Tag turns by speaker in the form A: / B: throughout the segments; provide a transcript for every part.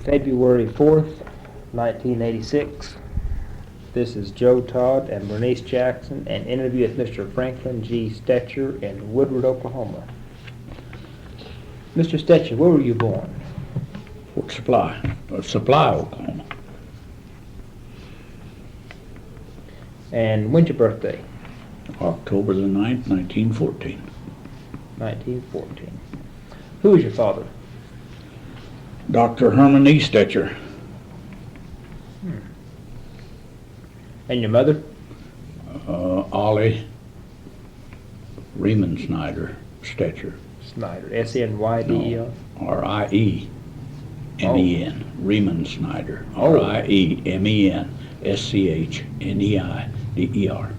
A: February 4th, 1986. This is Joe Todd and Berniece Jackson, an interview with Mr. Franklin G. Stecher in Woodward, Oklahoma. Mr. Stecher, where were you born?
B: Fort Supply, Oklahoma.
A: And when's your birthday?
B: October the 9th, 1914.
A: 1914. Who is your father?
B: Dr. Herman E. Stecher.
A: And your mother?
B: Ollie Riemann Snyder Stecher.
A: Snyder. S-N-Y-D-E-R?
B: R-I-E-M-E-N. Riemann Snyder. R-I-E-M-E-N-S-C-H-N-E-I-D-E-R.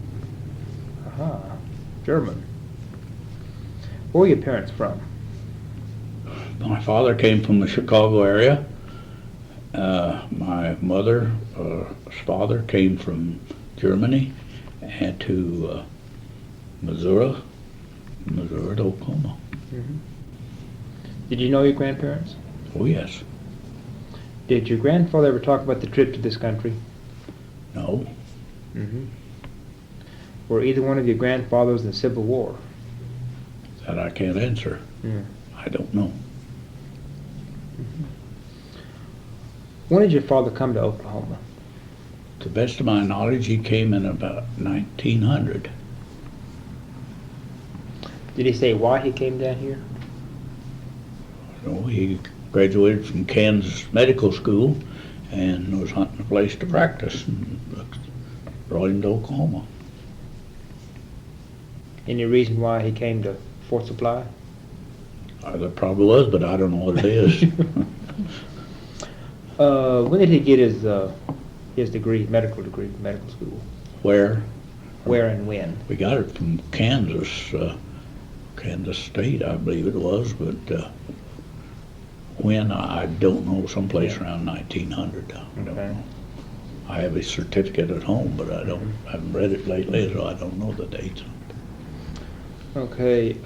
A: Aha. German. Where were your parents from?
B: My father came from the Chicago area. My mother's father came from Germany and to Missouri to Oklahoma.
A: Mm-hmm. Did you know your grandparents?
B: Oh, yes.
A: Did your grandfather ever talk about the trip to this country?
B: No.
A: Mm-hmm. Were either one of your grandfathers in the Civil War?
B: That I can't answer.
A: Mm.
B: I don't know.
A: Mm-hmm. When did your father come to Oklahoma?
B: To the best of my knowledge, he came in about 1900.
A: Did he say why he came down here?
B: So he graduated from Kansas Medical School and was hunting a place to practice and brought him to Oklahoma.
A: Any reason why he came to Fort Supply?
B: There probably was, but I don't know what it is.
A: When did he get his degree, medical school?
B: Where?
A: Where and when?
B: We got it from Kansas State, I believe it was, but when, I don't know, someplace around 1900. I don't know. I have a certificate at home, but I haven't read it lately, so I don't know the dates.
A: Okay,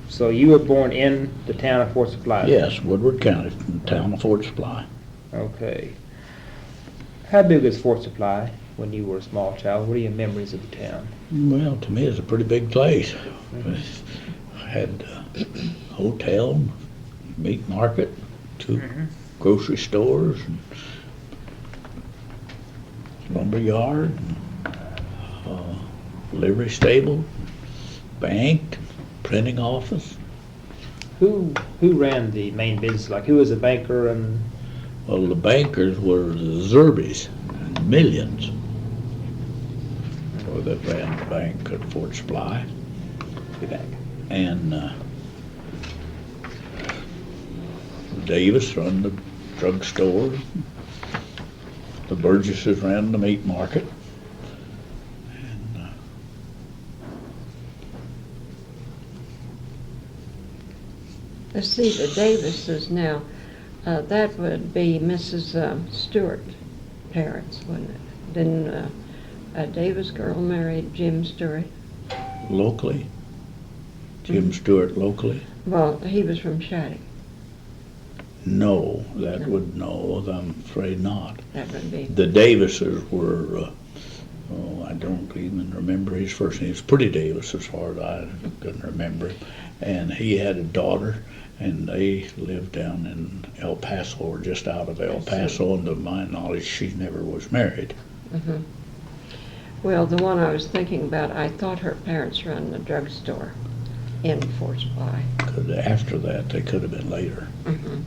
A: so you were born in the town of Fort Supply?
B: Yes, Woodward County, the town of Fort Supply.
A: Okay. How big was Fort Supply when you were a small child? What are your memories of the town?
B: Well, to me, it's a pretty big place. I had a hotel, meat market, two grocery stores, and lumber yard, and, livery stable, bank, printing office.
A: Who ran the main business? Like, who was a banker and?
B: Well, the bankers were the Zerbys, and Millions, or that ran the bank at Fort Supply. And Davis ran the drugstore. The Burgesses ran the meat market. And
C: let's see, the Davises now. That would be Mrs. Stewart's parents, wouldn't it? Then a Davis girl married Jim Stewart.
B: locally? Jim Stewart locally?
C: Well, he was from Shattuck.
B: No, that
C: No.
B: would, no, I'm afraid not.
C: That would be.
B: The Davises were, I don't even remember his first name. It's Pretty Davis as far as I can remember. And he had a daughter, and they lived down in El Paso, or just out of El Paso, and to my knowledge, she never was married.
C: Mm-hmm. Well, the one I was thinking about, I thought her parents run the drugstore in Fort Supply.
B: After that, they could have been later.
C: Mm-hmm.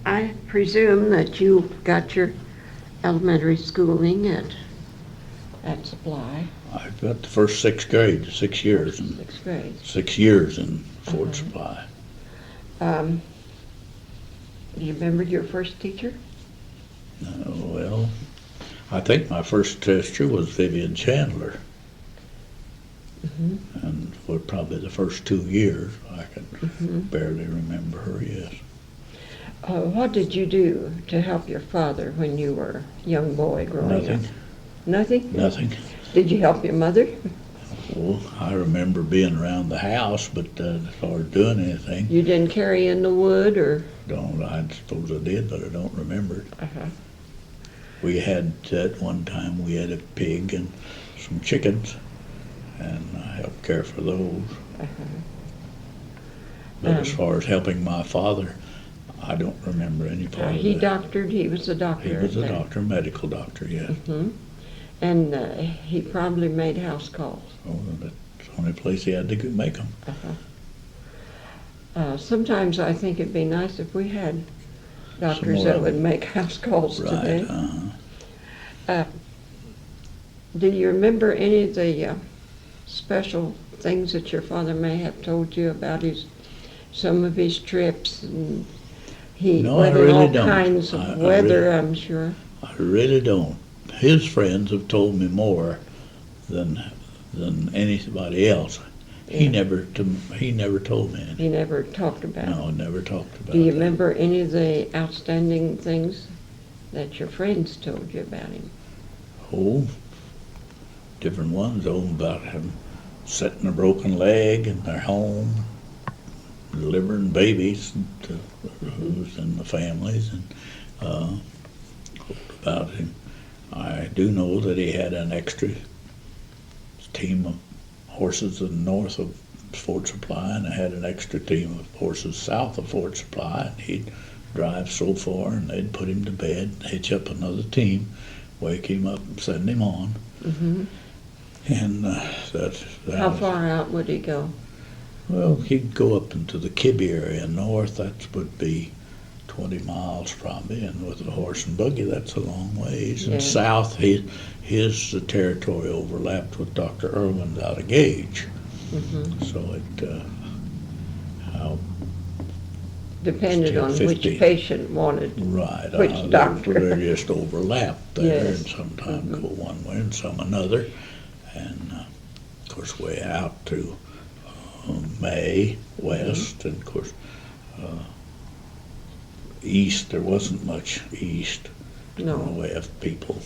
C: I presume that you got your elementary schooling at Supply.
B: I've got the first sixth grade, 6 years, and
C: Sixth grade.
B: 6 years in Fort Supply.
C: Do you remember your first teacher?
B: Well, I think my first teacher was Vivian Chandler.
C: Mm-hmm.
B: And for probably the first 2 years, I can barely remember her, yes.
C: What did you do to help your father when you were a young boy growing up?
B: Nothing.
C: Nothing?
B: Nothing.
C: Did you help your mother?
B: Well, I remember being around the house, but as far as doing anything,
C: You didn't carry in the wood, or?
B: I suppose I did, but I don't remember it.
C: Uh-huh.
B: We had, at one time, we had a pig and some chickens, and I helped care for those.
C: Uh-huh.
B: But as far as helping my father, I don't remember any part of
C: He
B: that.
C: doctored, he was a doctor.
B: He was a
C: then.
B: doctor, medical doctor, yeah.
C: Mhm. And he probably made house calls.
B: Oh, that's the only place he had to make them.
C: Sometimes I think it'd be nice if we had doctors
B: more
C: that
B: of
C: would
B: them.
C: make house calls
B: Right,
C: today. Do you remember any of the special things that your father may have told you about some of his trips? And he
B: No, I
C: weathered
B: really
C: all
B: don't.
C: kinds
B: I
C: of weather,
B: really-
C: I'm sure.
B: I really don't. His friends have told me more than anybody else. He
C: Yeah.
B: he never told me any.
C: He never talked about it.
B: No, never talked about
C: Do you
B: that.
C: remember any of the outstanding things that your friends told you about him?
B: Oh, different ones about him setting a broken leg in their home, delivering babies to who's in the families, and about him. I do know that he had an extra team of horses in north of Fort Supply, and I had an extra team of horses south of Fort Supply, and he'd drive so far, and they'd put him to bed, hitch up another team, wake him up and send him on.
C: Mm-hmm.
B: And that
C: How
B: was-
C: far out would he go?
B: Well, he'd go up into the Kibby area north. That would be 20 miles probably, and with a horse and buggy, that's a long ways.
C: Yeah.
B: And south, his territory overlapped with Dr. Irwin's out of Gage.
C: Mm-hmm.
B: So it, how,
C: Depended
B: Still
C: on
B: 50.
C: which patient wanted.
B: right,
C: Which doctor?
B: they just overlapped there,
C: Yes.
B: and sometimes
C: Mhm.
B: go one way and some another. And of course, way out to May, west, and of course, east, there wasn't much east in the
C: No.
B: way of people.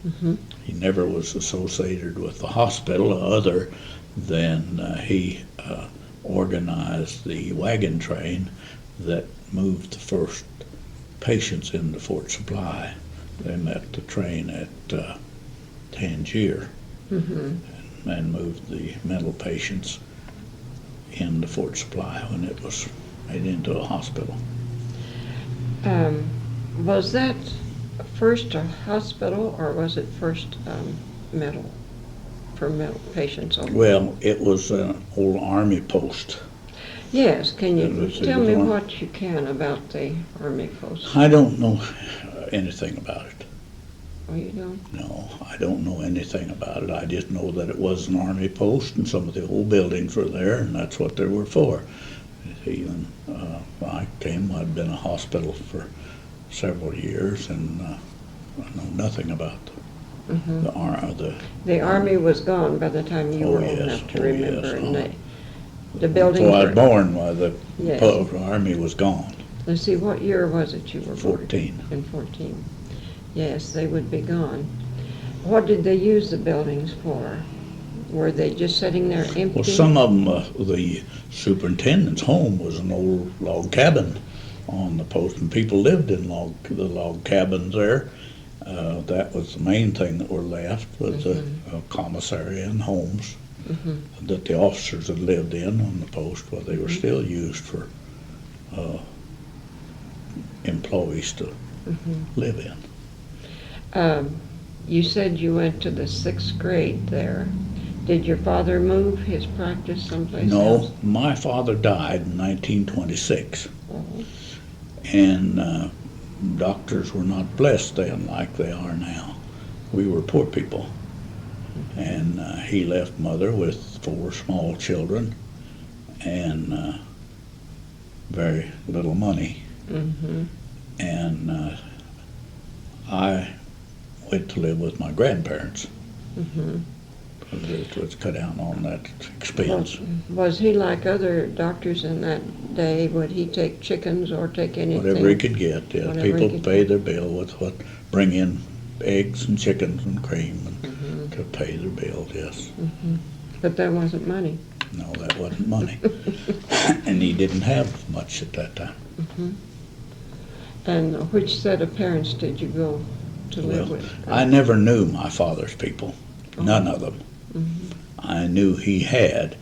C: Mm-hmm.
B: He never was associated with the hospital other than he organized the wagon train that moved the first patients into Fort Supply. They met the train at Tangier
C: Mm-hmm.
B: and moved the mental patients into Fort Supply when it was made into a hospital.
C: Was that first a hospital, or was it first mental, for mental patients only?
B: Well, it was an old army post.
C: Yes, can
B: It
C: you
B: was-
C: tell
B: it was
C: me
B: on-
C: what you can about the Army post?
B: I don't know anything about it.
C: Oh, you don't?
B: No, I don't know anything about it. I just know that it was an army post and some of the old buildings were there, and that's what they were for. Even when I came, I'd been a hospital for several years, and I know nothing about
C: Mm-hmm.
B: the
C: Army was gone by the time you
B: Oh,
C: were old
B: yes.
C: enough to
B: Oh,
C: remember,
B: yes.
C: and the buildings
B: So I was
C: were.
B: born while the
C: Yes.
B: army was gone.
C: Let's see, what year was it you were born?
B: 14.
C: In 14. Yes, they would be gone. What did they use the buildings for? Were they just sitting there empty?
B: Well, some of them, the superintendent's home was an old log cabin on the post, and people lived in the log cabins there. That was the main thing that were left, was the commissary and homes
C: Mhm.
B: that the officers had lived in on the post, while they were still used for employees to live in.
C: You said you went to the 6th grade there. Did your father move his practice someplace else?
B: No, my father died in 1926,
C: Oh.
B: and doctors were not blessed then like they are now. We were poor people, and he left mother with 4 small children and very little money.
C: Mm-hmm.
B: And I went to live with my grandparents.
C: Mm-hmm.
B: Let's cut down on that expense.
C: Was he like other doctors in that day? Would he take chickens or take anything?
B: Whatever he could get, yeah.
C: Whatever he
B: People
C: could
B: pay
C: get.
B: their bill with what, bring in eggs and chickens and cream and
C: Mhm.
B: to pay their bill, yes.
C: Mhm. But that wasn't money.
B: No, that wasn't money. And he didn't have much at that time.
C: And which set of parents did you go to live
B: Well,
C: with?
B: I never knew my father's people, none of them.
C: Mhm.
B: I knew he had.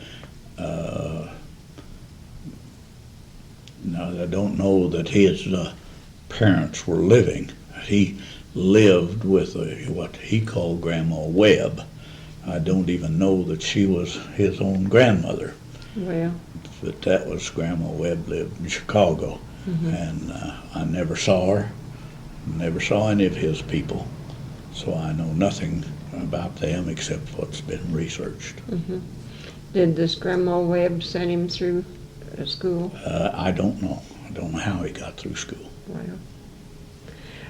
B: Now, I don't know that his parents were living. He lived with what he called Grandma Webb. I don't even know that she was his own grandmother,
C: Well,
B: but that was Grandma Webb lived in Chicago. And I never saw her, never saw any of his people, so I know nothing about them except what's been researched.
C: did this Grandma Webb send him through school?
B: I don't know. I don't know how he got through school.
C: Well,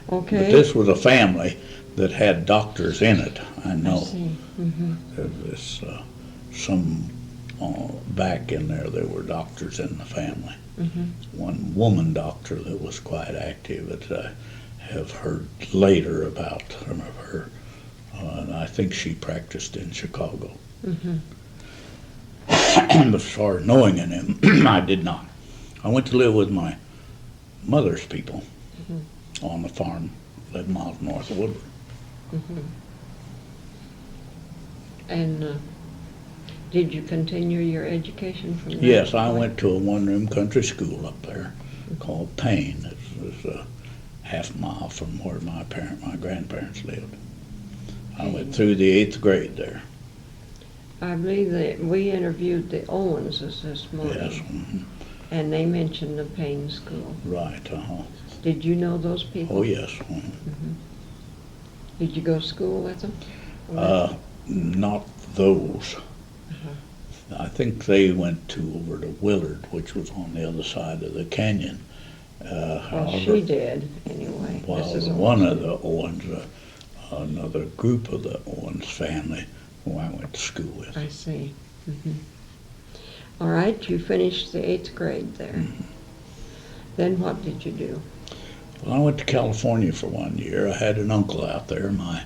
B: But
C: okay.
B: this was a family that had doctors in it, I
C: I
B: know.
C: see.
B: There was some back in there were doctors in the family. One woman doctor that was quite active that I have heard later about her. And I think she practiced in Chicago. As far as knowing him, I did not. I went to live with my mother's people on the farm 11 miles north of Woodward.
C: And did you continue your education from there?
B: Yes, I went to a one-room country school up there called Payne. It was a half mile from where my grandparents lived. I went through the 8th grade there.
C: I believe that we interviewed the Owenses this morning.
B: Yes,
C: And they mentioned the Payne School.
B: right.
C: Did you know those people?
B: Oh, yes.
C: Did you go to school with them?
B: Not those. I think they went over to Willard, which was on the other side of the canyon.
C: Well, she did, anyway.
B: While
C: Mrs.
B: one
C: Owen.
B: of the Owens, another group of the Owens family, who I went to school with.
C: I see. All right, you finished the 8th grade there. Then what did you do?
B: Well, I went to California for 1 year. I had an uncle out there, my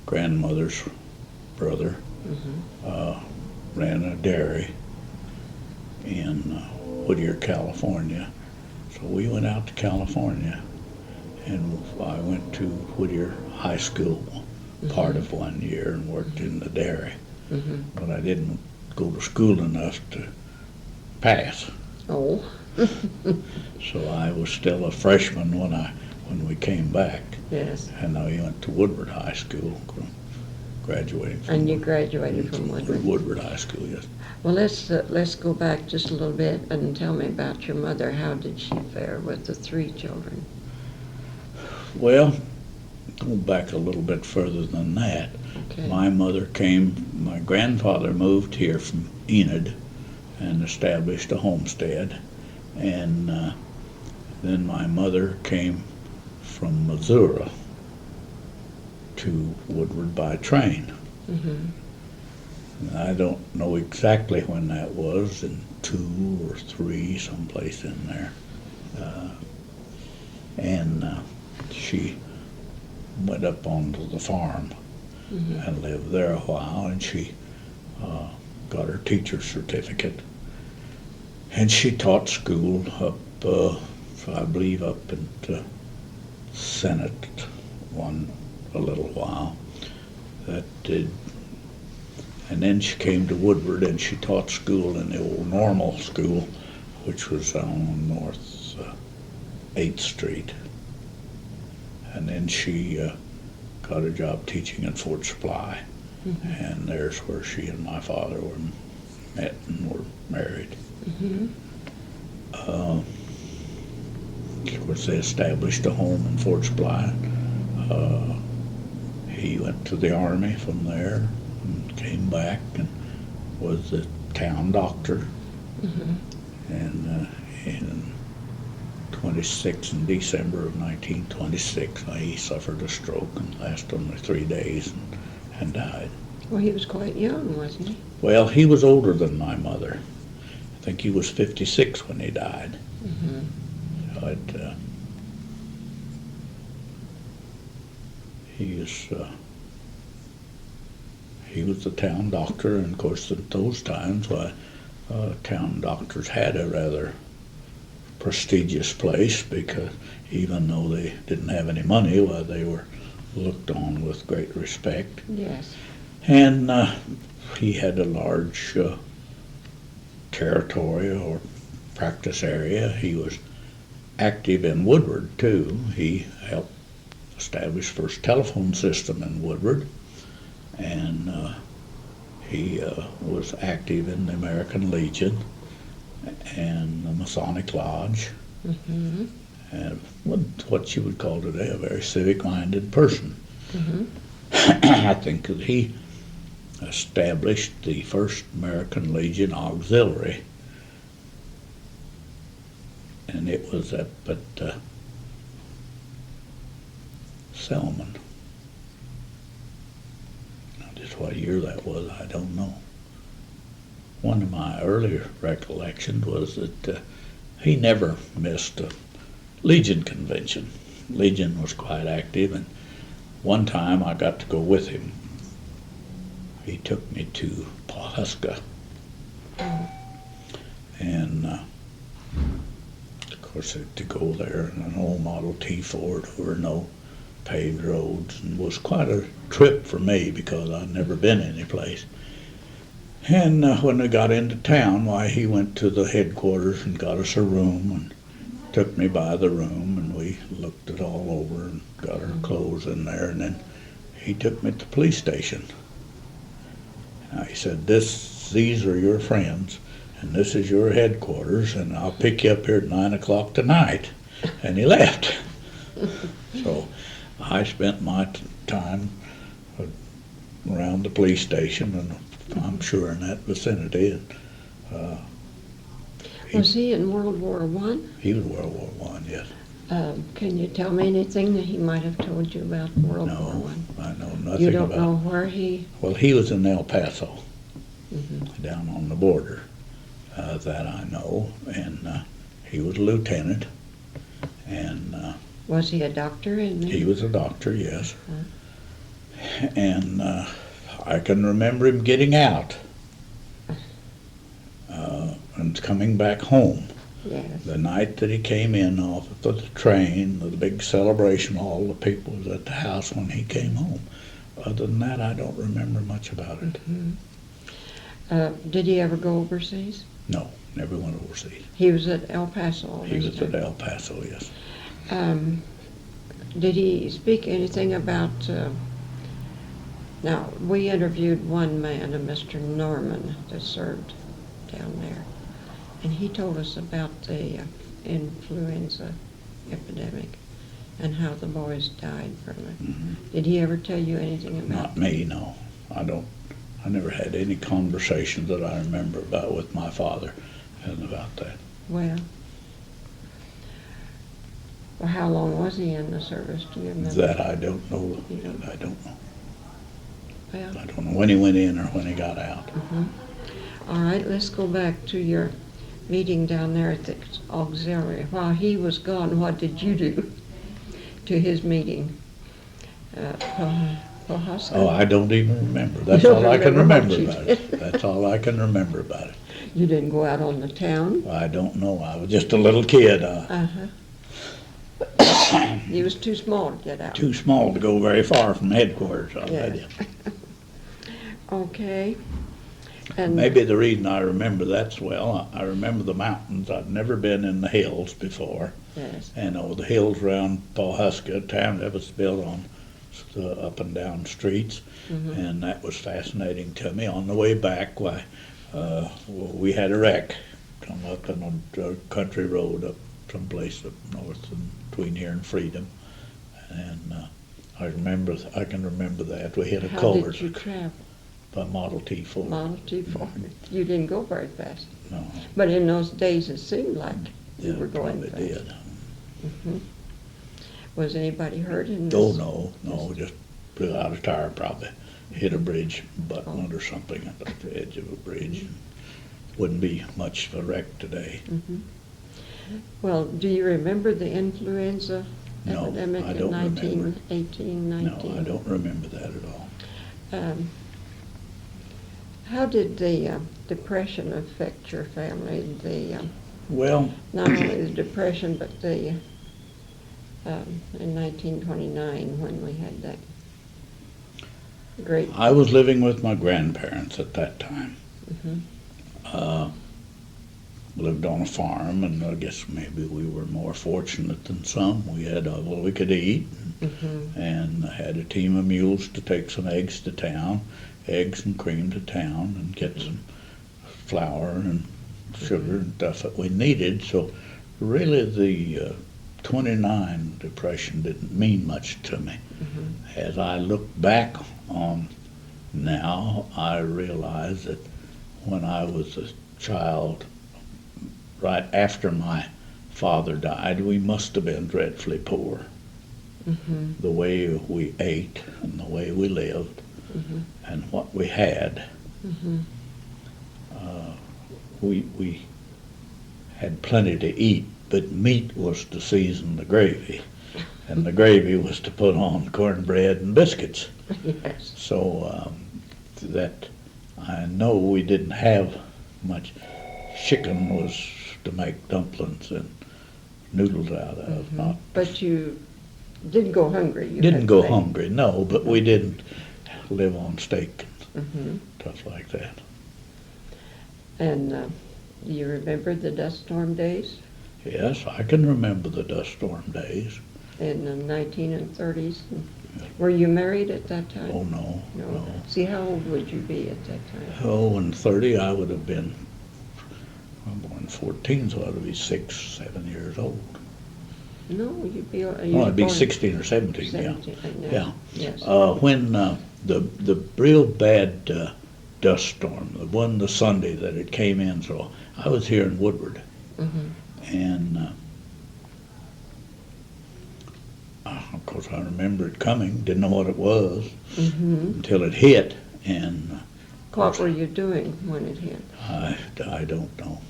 B: grandmother's brother, ran a dairy in Whittier, California. So we went out to California, and I went to Whittier High School part of 1 year and worked in the dairy. But I didn't go to school enough to pass.
C: Oh.
B: So I was still a freshman when we came back.
C: Yes.
B: And I went to Woodward High School, graduating from
C: And you graduated from Woodward.
B: Woodward High School, yes.
C: Well, let's go back just a little bit and tell me about your mother. How did she fare with the 3 children?
B: Well, go back a little bit further than that.
C: Okay.
B: My grandfather moved here from Enid and established a homestead. And then my mother came from Missouri to Woodward by train. And I don't know exactly when that was, in 2 or 3, someplace in there. And she went up onto the farm and lived there a while, and she got her teacher's certificate. And she taught school up, I believe, up at Senate a little while. That did. And then she came to Woodward and she taught school in the old normal school, which was on North 8th Street. And then she got a job teaching in Fort Supply. And there's where she and my father met and were married. Of course, they established a home in Fort Supply. He went to the Army from there and came back and was the town doctor. And in December of 1926, he suffered a stroke and lasted only 3 days and died.
C: Well, he was quite young, wasn't he?
B: Well, he was older than my mother. I think he was 56 when he died. But he was the town doctor, and of course at those times, why, town doctors had a rather prestigious place, because even though they didn't have any money, why, they were looked on with great respect.
C: Yes.
B: And he had a large territory or practice area. He was active in Woodward too. He helped establish first telephone system in Woodward, and he was active in the American Legion and the Masonic Lodge,
C: Mm-hmm.
B: and what you would call today a very civic-minded person.
C: Mm-hmm.
B: I think that he established the first American Legion auxiliary, and it was up at Selman. Now, just what year that was, I don't know. One of my earlier recollections was that he never missed a Legion convention. Legion was quite active, and one time I got to go with him. He took me to Pawhuska, and of course to go there in an old Model T Ford over no paved roads, and was quite a trip for me because I'd never been any place. And when we got into town, why, he went to the headquarters and got us a room and took me by the room, and we looked it all over and got our clothes in there, and then he took me to the police station. Now, he said, these are your friends, and this is your headquarters, and I'll pick you up here at 9 o'clock tonight. And he left. So I spent my time around the police station, and I'm sure in that vicinity. And,
C: Was he in World War I?
B: He was World War I, yes.
C: Can you tell me anything that he might have told you about World War
B: No,
C: I?
B: I know nothing
C: You don't
B: about.
C: know where he?
B: Well, he was in El Paso,
C: Mm-hmm.
B: down on the border. That I know, and he was a lieutenant, and
C: Was he a doctor in there?
B: he was a doctor, yes. And I can remember him getting out and coming back home.
C: Yes.
B: The night that he came in off of the train, the big celebration, all the people was at the house when he came home. Other than that, I don't remember much about it.
C: Mm-hmm. Did he ever go overseas?
B: No, never went overseas.
C: He was at El Paso all
B: He
C: this
B: was at
C: time.
B: El Paso, yes.
C: Did he speak anything about, now, we interviewed one man, a Mr. Norman, that served down there, and he told us about the influenza epidemic and how the boys died from it.
B: Mm-hmm.
C: Did he ever tell you anything about
B: Not me, no. I never had any conversations that I remember about with my father and about that.
C: Well, how long was he in the service? Do you remember?
B: That I don't know.
C: You don't-
B: I don't know.
C: Well,
B: I don't know when he went in or when he got out.
C: all right, let's go back to your meeting down there at the auxiliary. While he was gone, what did you do to his meeting? Pawhuska?
B: Oh, I don't even remember. That's
C: You don't
B: all I can
C: remember
B: remember
C: what you
B: about
C: did.
B: it. That's all I can remember about it.
C: You didn't go out on the town?
B: I don't know. I was just a little kid.
C: Uh-huh. He was too small to get out.
B: Too small to go very far from headquarters, I'll
C: Yeah.
B: tell you.
C: Okay. And
B: Maybe the reason I remember that so well, I remember the mountains. I'd never been in the hills before.
C: yes.
B: And the hills around Pawhuska, town that was built on the up and down streets, and that was fascinating to me. On the way back, why, we had a wreck come up on a country road up someplace up north between here and Freedom, and I can remember that. We hit a
C: How
B: culvert
C: did you travel?
B: by Model T Ford.
C: Model T Ford. You didn't go very fast.
B: No,
C: But in those days, it seemed like you
B: yeah,
C: were going
B: probably
C: fast.
B: did.
C: Mhm. Was anybody hurt in this?
B: Oh, no, just blew out a tire probably. Hit a bridge abutment or something at the edge of a bridge. Wouldn't be much of a wreck today.
C: Well, do you remember the influenza
B: No,
C: epidemic
B: I
C: in
B: don't remember.
C: 1918, 19?
B: No, I don't remember that at all.
C: How did the Depression affect your family?
B: Well,
C: Not only the Depression, but in 1929 when we had that great.
B: I was living with my grandparents at that time.
C: Mhm.
B: Lived on a farm, and I guess maybe we were more fortunate than some. We had all we could eat,
C: Mhm.
B: and I had a team of mules to take some eggs to town, eggs and cream to town, and get some flour and sugar and stuff that we needed. So really the 29 Depression didn't mean much to me.
C: Mhm.
B: As I look back on now, I realize that when I was a child, right after my father died, we must have been dreadfully poor.
C: Mhm.
B: The way we ate and the way we lived
C: Mhm.
B: and what we had.
C: Mhm.
B: We had plenty to eat, but meat was to season the gravy, and the gravy was to put on cornbread and biscuits.
C: Yes.
B: So that I know we didn't have much. Chicken was to make dumplings and noodles out of.
C: Mhm.
B: Not
C: But you didn't go hungry. You
B: didn't
C: had
B: go
C: faith.
B: hungry, no, but we didn't live on steak and
C: Mhm.
B: stuff like that.
C: And do you remember the dust storm days
B: Yes, I can remember the dust storm days.
C: in the 19 and 30s? Were you married at that time?
B: Oh, no,
C: No.
B: no.
C: See, how old would you be at that time?
B: Oh, in 30, I would have been, I'm born in 14, so I would be 6, 7 years old.
C: No, you'd be.
B: Oh, I'd be 16 or 17, yeah.
C: 17,
B: Yeah.
C: Yes.
B: When the real bad dust storm, the one the Sunday that it came in, so I was here in Woodward,
C: Mhm.
B: and of course I remember it coming, didn't know what it was
C: Mhm.
B: until it hit, and of
C: What
B: course,
C: were you doing when it hit?
B: I don't know.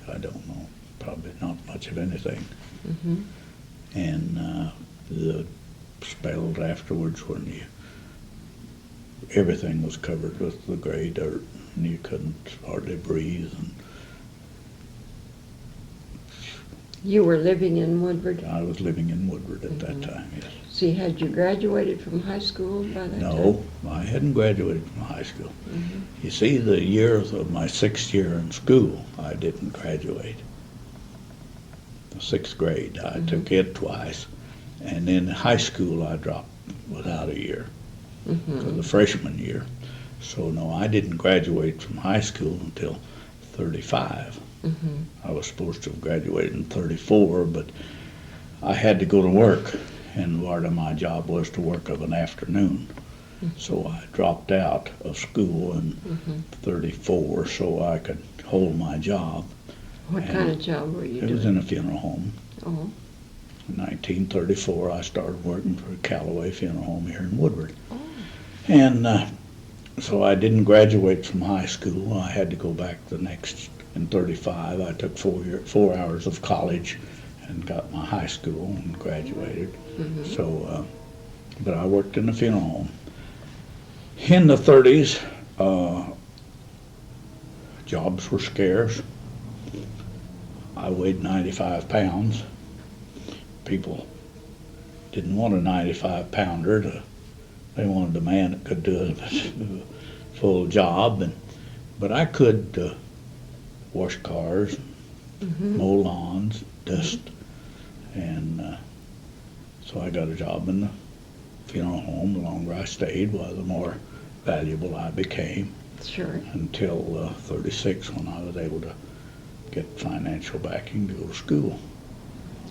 B: I don't know. Probably not much of anything.
C: Mhm.
B: And the spells afterwards when everything was covered with the gray dirt and you couldn't hardly breathe. And
C: You were living in Woodward?
B: I was living in Woodward at that
C: Mhm.
B: time, yes.
C: See, had you graduated from high school by that time?
B: No, I hadn't graduated from high school.
C: Mhm.
B: You see, the years of my 6th year in school, I didn't graduate. The 6th grade, I took it twice. And in high school, I dropped without a year for
C: Mhm.
B: the freshman year. So no, I didn't graduate from high school until 35.
C: Mhm.
B: I was supposed to have graduated in 34, but I had to go to work, and part of my job was to work of an afternoon. So I dropped out of school in
C: Mhm.
B: 34 so I could hold my job.
C: What
B: And
C: kind of job were you
B: It was
C: doing?
B: in a funeral home.
C: Oh.
B: In 1934, I started working for Callaway Funeral Home here in Woodward.
C: Oh.
B: And so I didn't graduate from high school. I had to go back in 35. I took 4 hours of college and got my high school and graduated.
C: Mhm.
B: So, but I worked in a funeral home. In the 30s, jobs were scarce. I weighed 95 pounds. People didn't want a 95-pounder. They wanted a man that could do a full job. But I could wash cars,
C: Mhm.
B: mow lawns, dust. And so I got a job in the funeral home. The longer I stayed, well, the more valuable I became,
C: Sure.
B: until 36 when I was able to get financial backing to go to school.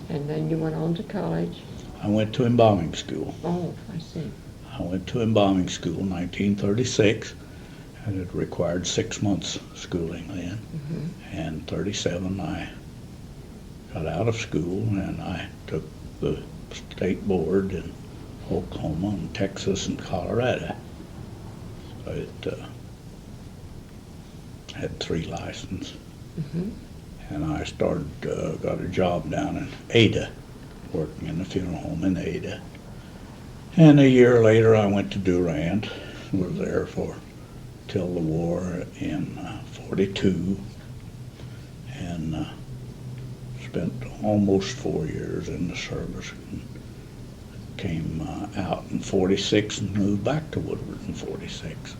C: And then you went on to college?
B: I went to embalming school.
C: Oh, I see.
B: I went to embalming school in 1936, and it required 6 months schooling then.
C: Mhm.
B: And 37 I got out of school and I took the state board in Oklahoma and Texas and Colorado. It had 3 licenses.
C: Mhm.
B: And I got a job down in Ada, working in the funeral home in Ada. And a year later I went to Durant, was there for till the war in 42, and spent almost 4 years in the service. And came out in 46 and moved back to Woodward in 46.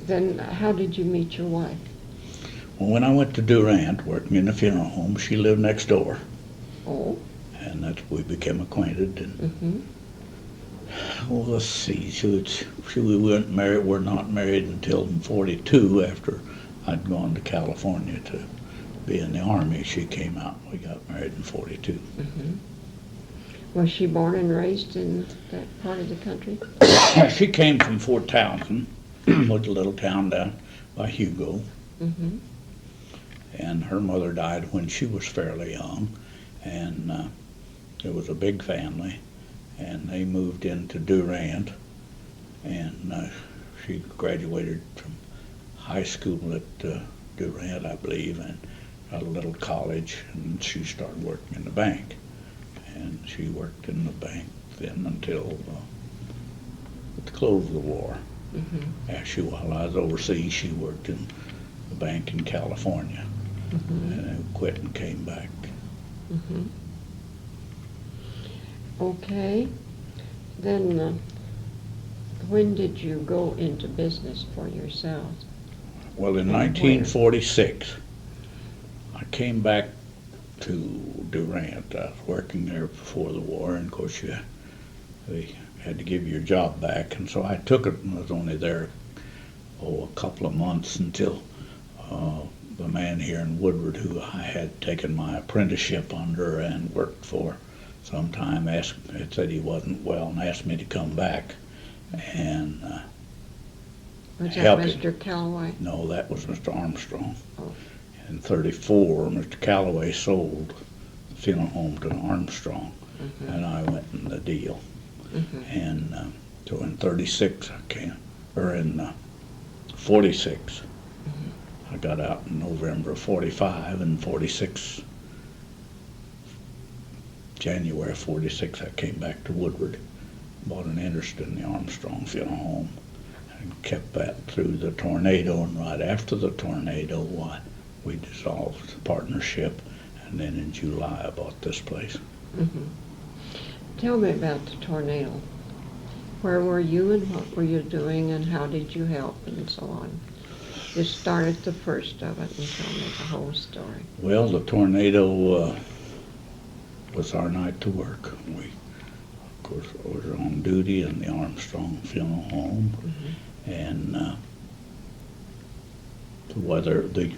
C: Then how did you meet your wife?
B: Well, when I went to Durant, working in a funeral home, she lived next door.
C: Oh.
B: And that's we became acquainted. And well, let's see. We weren't married. We're not married until 42. After I'd gone to California to be in the Army, she came out. We got married in 42.
C: Was she born and raised in that part of the country?
B: She came from Fort Townsend, was a little town down by Hugo. And her mother died when she was fairly young, and it was a big family, and they moved into Durant, and she graduated from high school at Durant, I believe, and got a little college, and she started working in the bank. And she worked in the bank then until at the close of the war. Actually, while I was overseas, she worked in the bank in California, and quit and came back.
C: Okay. Then when did you go into business for yourself?
B: Well, in 1946, I came back to Durant. I was working there before the war, and of course they had to give your job back, and so I took it and was only there a couple of months until the man here in Woodward, who I had taken my apprenticeship under and worked for some time, said he wasn't well and asked me to come back and
C: Was that
B: help him.
C: Mr. Callaway?
B: No, that was Mr. Armstrong.
C: Oh.
B: In 34, Mr. Callaway sold the funeral home to Armstrong, and I went in the deal. And so in 36, in 46, I got out in November of 45, and 46, January 46, I came back to Woodward, bought an interest in the Armstrong Funeral Home, and kept that through the tornado, and right after the tornado, we dissolved the partnership, and then in July I bought this place.
C: Tell me about the tornado. Where were you and what were you doing and how did you help and so on? Just start at the first of it and tell me the whole story.
B: Well, the tornado was our night to work. We, of course, were on duty in the Armstrong Funeral Home, and the weather, the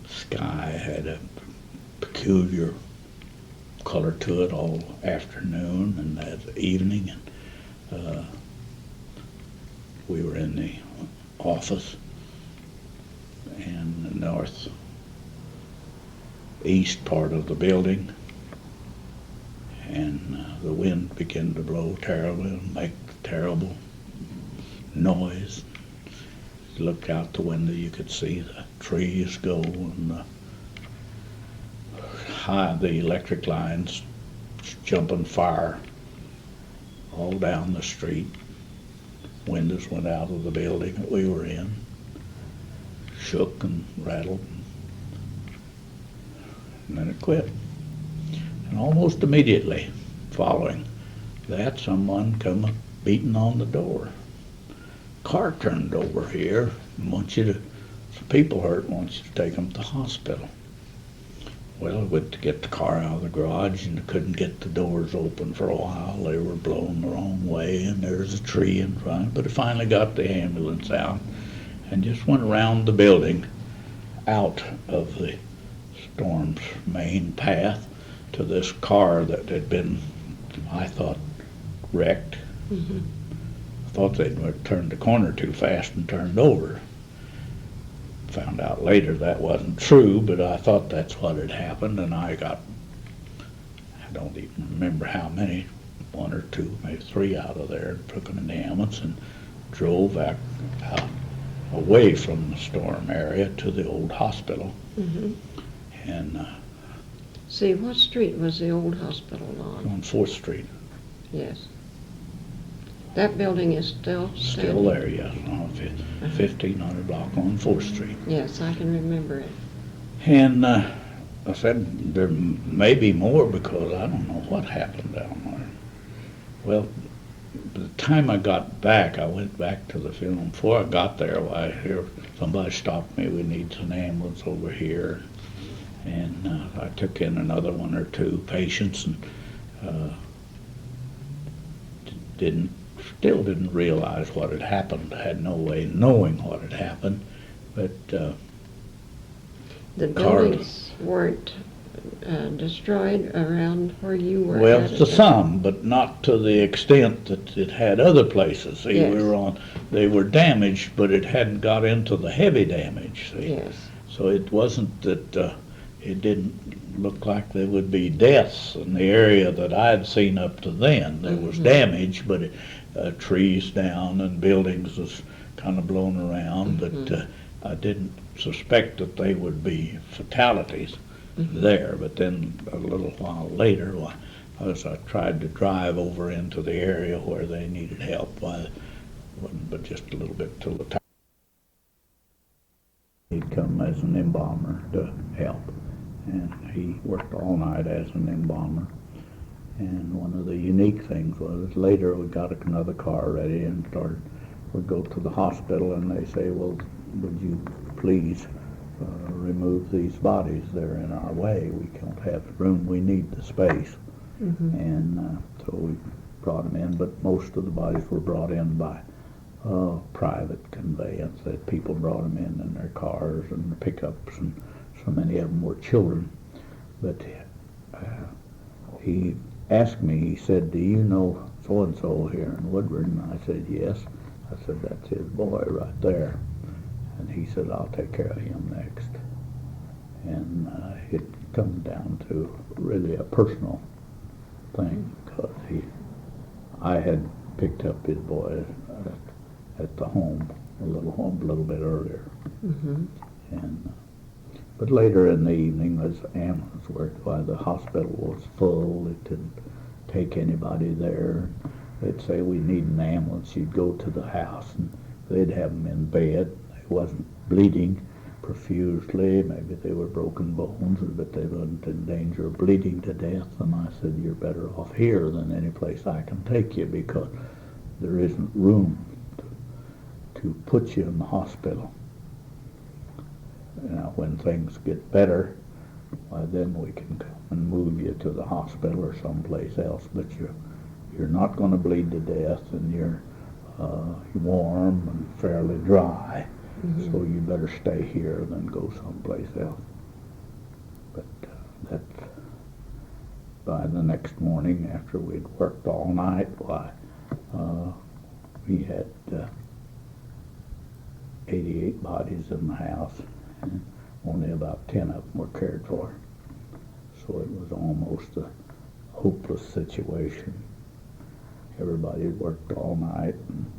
B: sky had a peculiar color to it all afternoon and that evening, and we were in the office in the northeast part of the building, and the wind began to blow terribly and make terrible noise. You looked out the window, you could see the trees go, and the electric lines jumping fire all down the street. Windows went out of the building that we were in, shook and rattled, and then it quit. And almost immediately following that, someone come beating on the door. Car turned over here and some people hurt, wants you to take them to the hospital. Well, I went to get the car out of the garage and I couldn't get the doors open for a while. They were blown the wrong way and there's a tree in front. But I finally got the ambulance out and just went around the building out of the storm's main path to this car that had been, I thought, wrecked. I thought they'd turned the corner too fast and turned over. Found out later that wasn't true, but I thought that's what had happened, and I don't even remember how many, 1 or 2, maybe 3 out of there, and took them in the ambulance and drove out away from the storm area to the old hospital. And
C: See, what street was the old hospital on?
B: on 4th Street.
C: Yes. That building is still
B: Still
C: standing?
B: there, yes, on 1500 block on 4th Street.
C: Yes, I can remember it.
B: And I said, there may be more because I don't know what happened down there. Well, by the time I got back, I went back to the funeral. Before I got there, I hear somebody stopped me. We need an ambulance over here. And I took in another one or two patients and still didn't realize what had happened. I had no way of knowing what had happened. But
C: The
B: Card.
C: buildings weren't destroyed around where you were
B: well,
C: at
B: to
C: it?
B: some, but not to the extent that it had other places. See,
C: Yes.
B: they were damaged, but it hadn't got into the heavy damage. See?
C: Yes.
B: So it wasn't that it didn't look like there would be deaths in the area that I'd seen up to then. There was damage, but trees down and buildings was kind of blown around, but I didn't suspect that they would be fatalities there. But then a little while later, as I tried to drive over into the area where they needed help, but just a little bit till the time he'd come as an embalmer to help. And he worked all night as an embalmer. And one of the unique things was later we got another car ready and we'd go to the hospital and they say, well, would you please remove these bodies? They're in our way. We don't have the room. We need the space. And so we brought them in, but most of the bodies were brought in by private conveyance, that people brought them in their cars and the pickups, and so many of them were children. But he asked me, he said, do you know so-and-so here in Woodward? And I said, yes. I said, that's his boy right there. And he said, I'll take care of him next. And it comes down to really a personal thing, because I had picked up his boy at the home a little bit earlier. And but later in the evening, as ambulance worked by, the hospital was full. It didn't take anybody there. They'd say, we need an ambulance. You'd go to the house and they'd have them in bed. They wasn't bleeding profusely. Maybe they were broken bones, but they weren't in danger of bleeding to death. And I said, you're better off here than any place I can take you, because there isn't room to put you in the hospital. Now, when things get better, why then we can come and move you to the hospital or someplace else. But you're not going to bleed to death, and you're warm and fairly dry. So you better stay here than go someplace else. But that's by the next morning, after we'd worked all night, we had 88 bodies in the house, and only about 10 of them were cared for. So it was almost a hopeless situation. Everybody had worked all night, and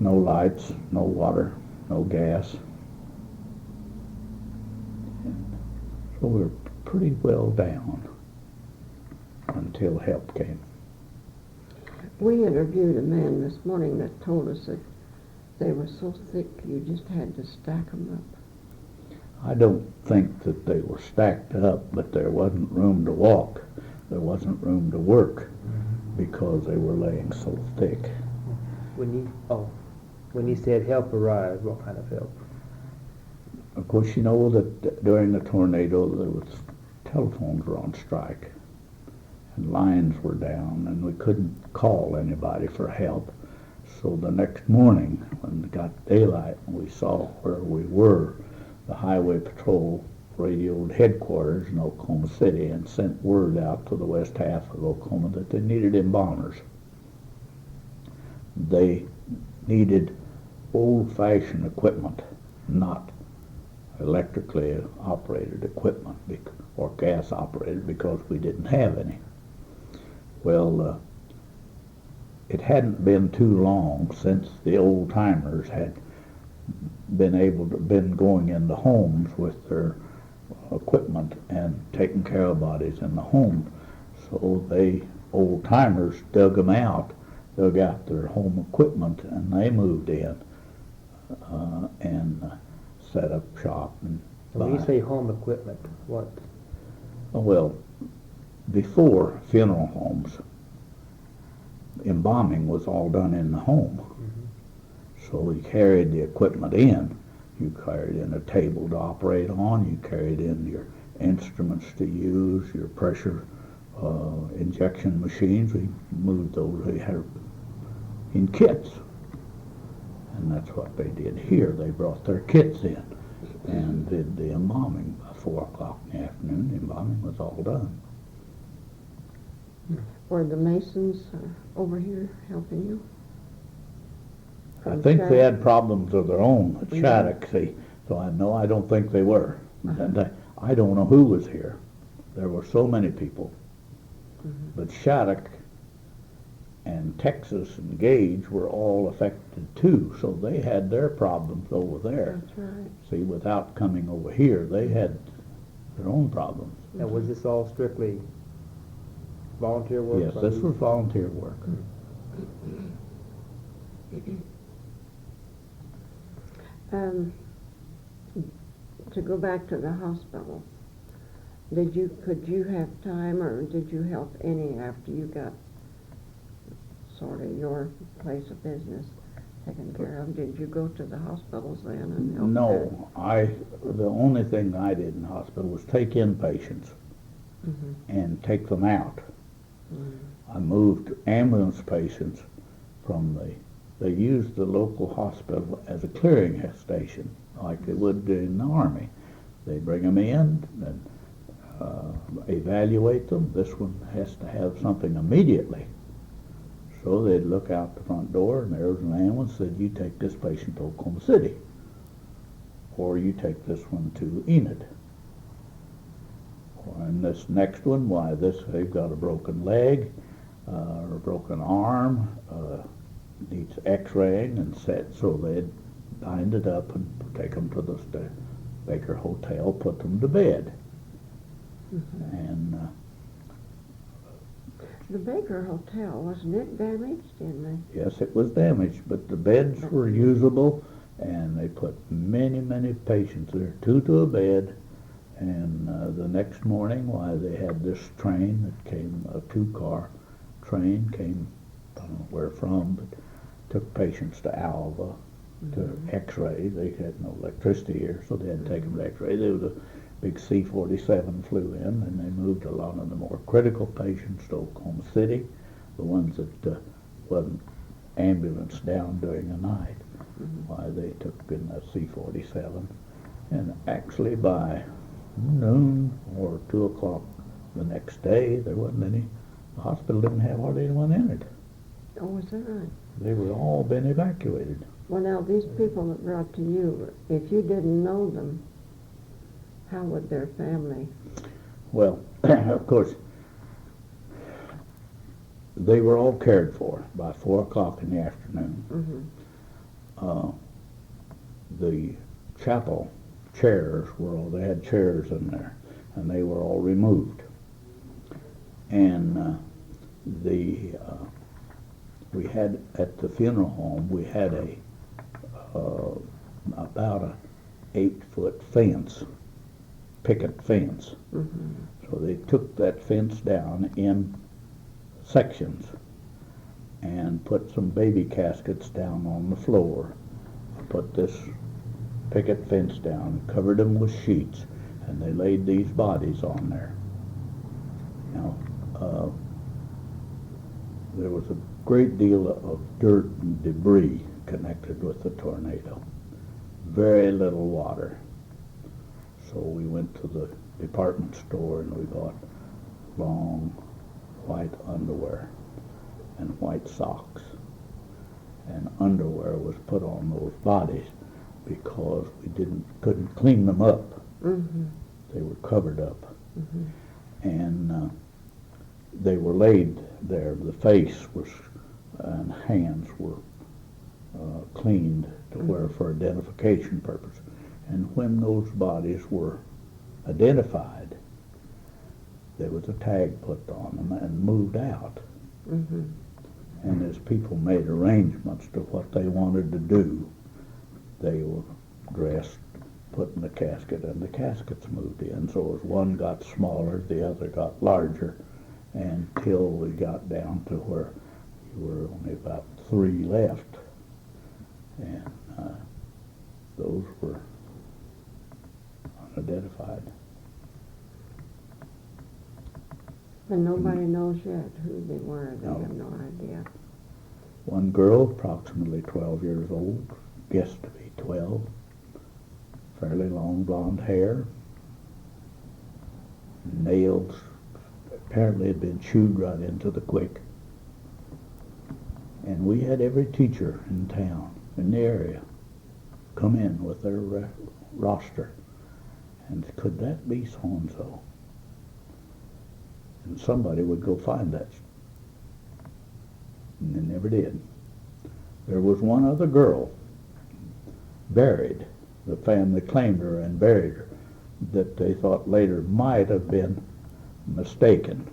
B: no lights, no water, no gas. And so we were pretty well down until help came.
C: We interviewed a man this morning that told us that they were so thick you just had to stack them up.
B: I don't think that they were stacked up, but there wasn't room to walk. There wasn't room to work because they were laying so thick.
A: When you said help arrived, what kind of help?
B: Of course, you know that during the tornado, telephones were on strike, and lines were down, and we couldn't call anybody for help. So the next morning, when it got daylight and we saw where we were, the Highway Patrol radioed headquarters in Oklahoma City and sent word out to the west half of Oklahoma that they needed embalmers. They needed old-fashioned equipment, not electrically operated equipment or gas operated, because we didn't have any. Well, it hadn't been too long since the old-timers had been going into homes with their equipment and taking care of bodies in the home. So old-timers dug them out dug out their home equipment, and they moved in and set up shop. And
A: When you say home equipment, what?
B: well, before funeral homes, embalming was all done in the home. So you carried the equipment in. You carried in a table to operate on. You carried in your instruments to use, your pressure injection machines. We moved those. We had in kits, and that's what they did here. They brought their kits in and did the embalming by 4 o'clock in the afternoon. The embalming was all done.
C: Were the Masons over here helping you?
B: I think they had problems of their own at Shattuck, see, so I don't think they were. I don't know who was here. There were so many people. But Shattuck and Texas and Gage were all affected too, so they had their problems over there.
C: That's right.
B: See, without coming over here, they had their own problems.
A: And was this all strictly volunteer work?
B: Yes, this was volunteer work.
C: To go back to the hospital, could you have time, or did you help any after you got sort of your place of business taken care of? Did you go to the hospitals then and help?
B: No, the only thing I did in the hospital was take in patients and take them out. I moved ambulance patients from they used the local hospital as a clearing station, like they would in the Army. They bring them in and evaluate them. This one has to have something immediately. So they'd look out the front door, and there was an ambulance that said, you take this patient to Oklahoma City, or you take this one to Enid. And this next one, they've got a broken leg, or a broken arm, needs x-raying and set, so they'd bind it up and take them to the Baker Hotel, put them to bed. And
C: the Baker Hotel, wasn't it damaged?
B: Yes, it was damaged, but the beds were usable, and they put many, many patients there, 2 to a bed. And the next morning, they had this train that came, a 2-car train came, I don't know where from, but took patients to Alva to x-ray. They had no electricity here, so they had to take them to x-ray. There was a big C-47 flew in, and they moved a lot of the more critical patients to Oklahoma City, the ones that wasn't ambulanced down during the night. They took in that C-47, and actually by noon or 2 o'clock the next day, there wasn't any. The hospital didn't have hardly anyone in it.
C: Oh, is that right?
B: They were all been evacuated.
C: Well, now, these people that brought to you, if you didn't know them, how would their family?
B: Well, of course, they were all cared for by 4 o'clock in the afternoon. The chapel chairs they had chairs in there, and they were all removed. And we had at the funeral home, we had about a 8-foot fence, picket fence. So they took that fence down in sections and put some baby caskets down on the floor, put this picket fence down, covered them with sheets, and they laid these bodies on there. Now, there was a great deal of dirt and debris connected with the tornado. Very little water. So we went to the department store and we bought long white underwear and white socks. And underwear was put on those bodies because we couldn't clean them up. They were covered up. And they were laid there. The face and hands were cleaned to where for identification purpose. And when those bodies were identified, there was a tag put on them and moved out. And as people made arrangements to what they wanted to do, they were dressed, put in the casket, and the caskets moved in. So as one got smaller, the other got larger, until we got down to where there were only about 3 left. And those were unidentified.
C: And nobody knows yet who they were. They
B: No.
C: have no idea.
B: One girl, approximately 12 years old, guessed to be 12, fairly long blonde hair, nails apparently had been chewed right into the quick. And we had every teacher in town, in the area, come in with their roster. And could that be so-and-so? And somebody would go find that. And they never did. There was one other girl buried. The family claimed her and buried her, that they thought later might have been mistaken.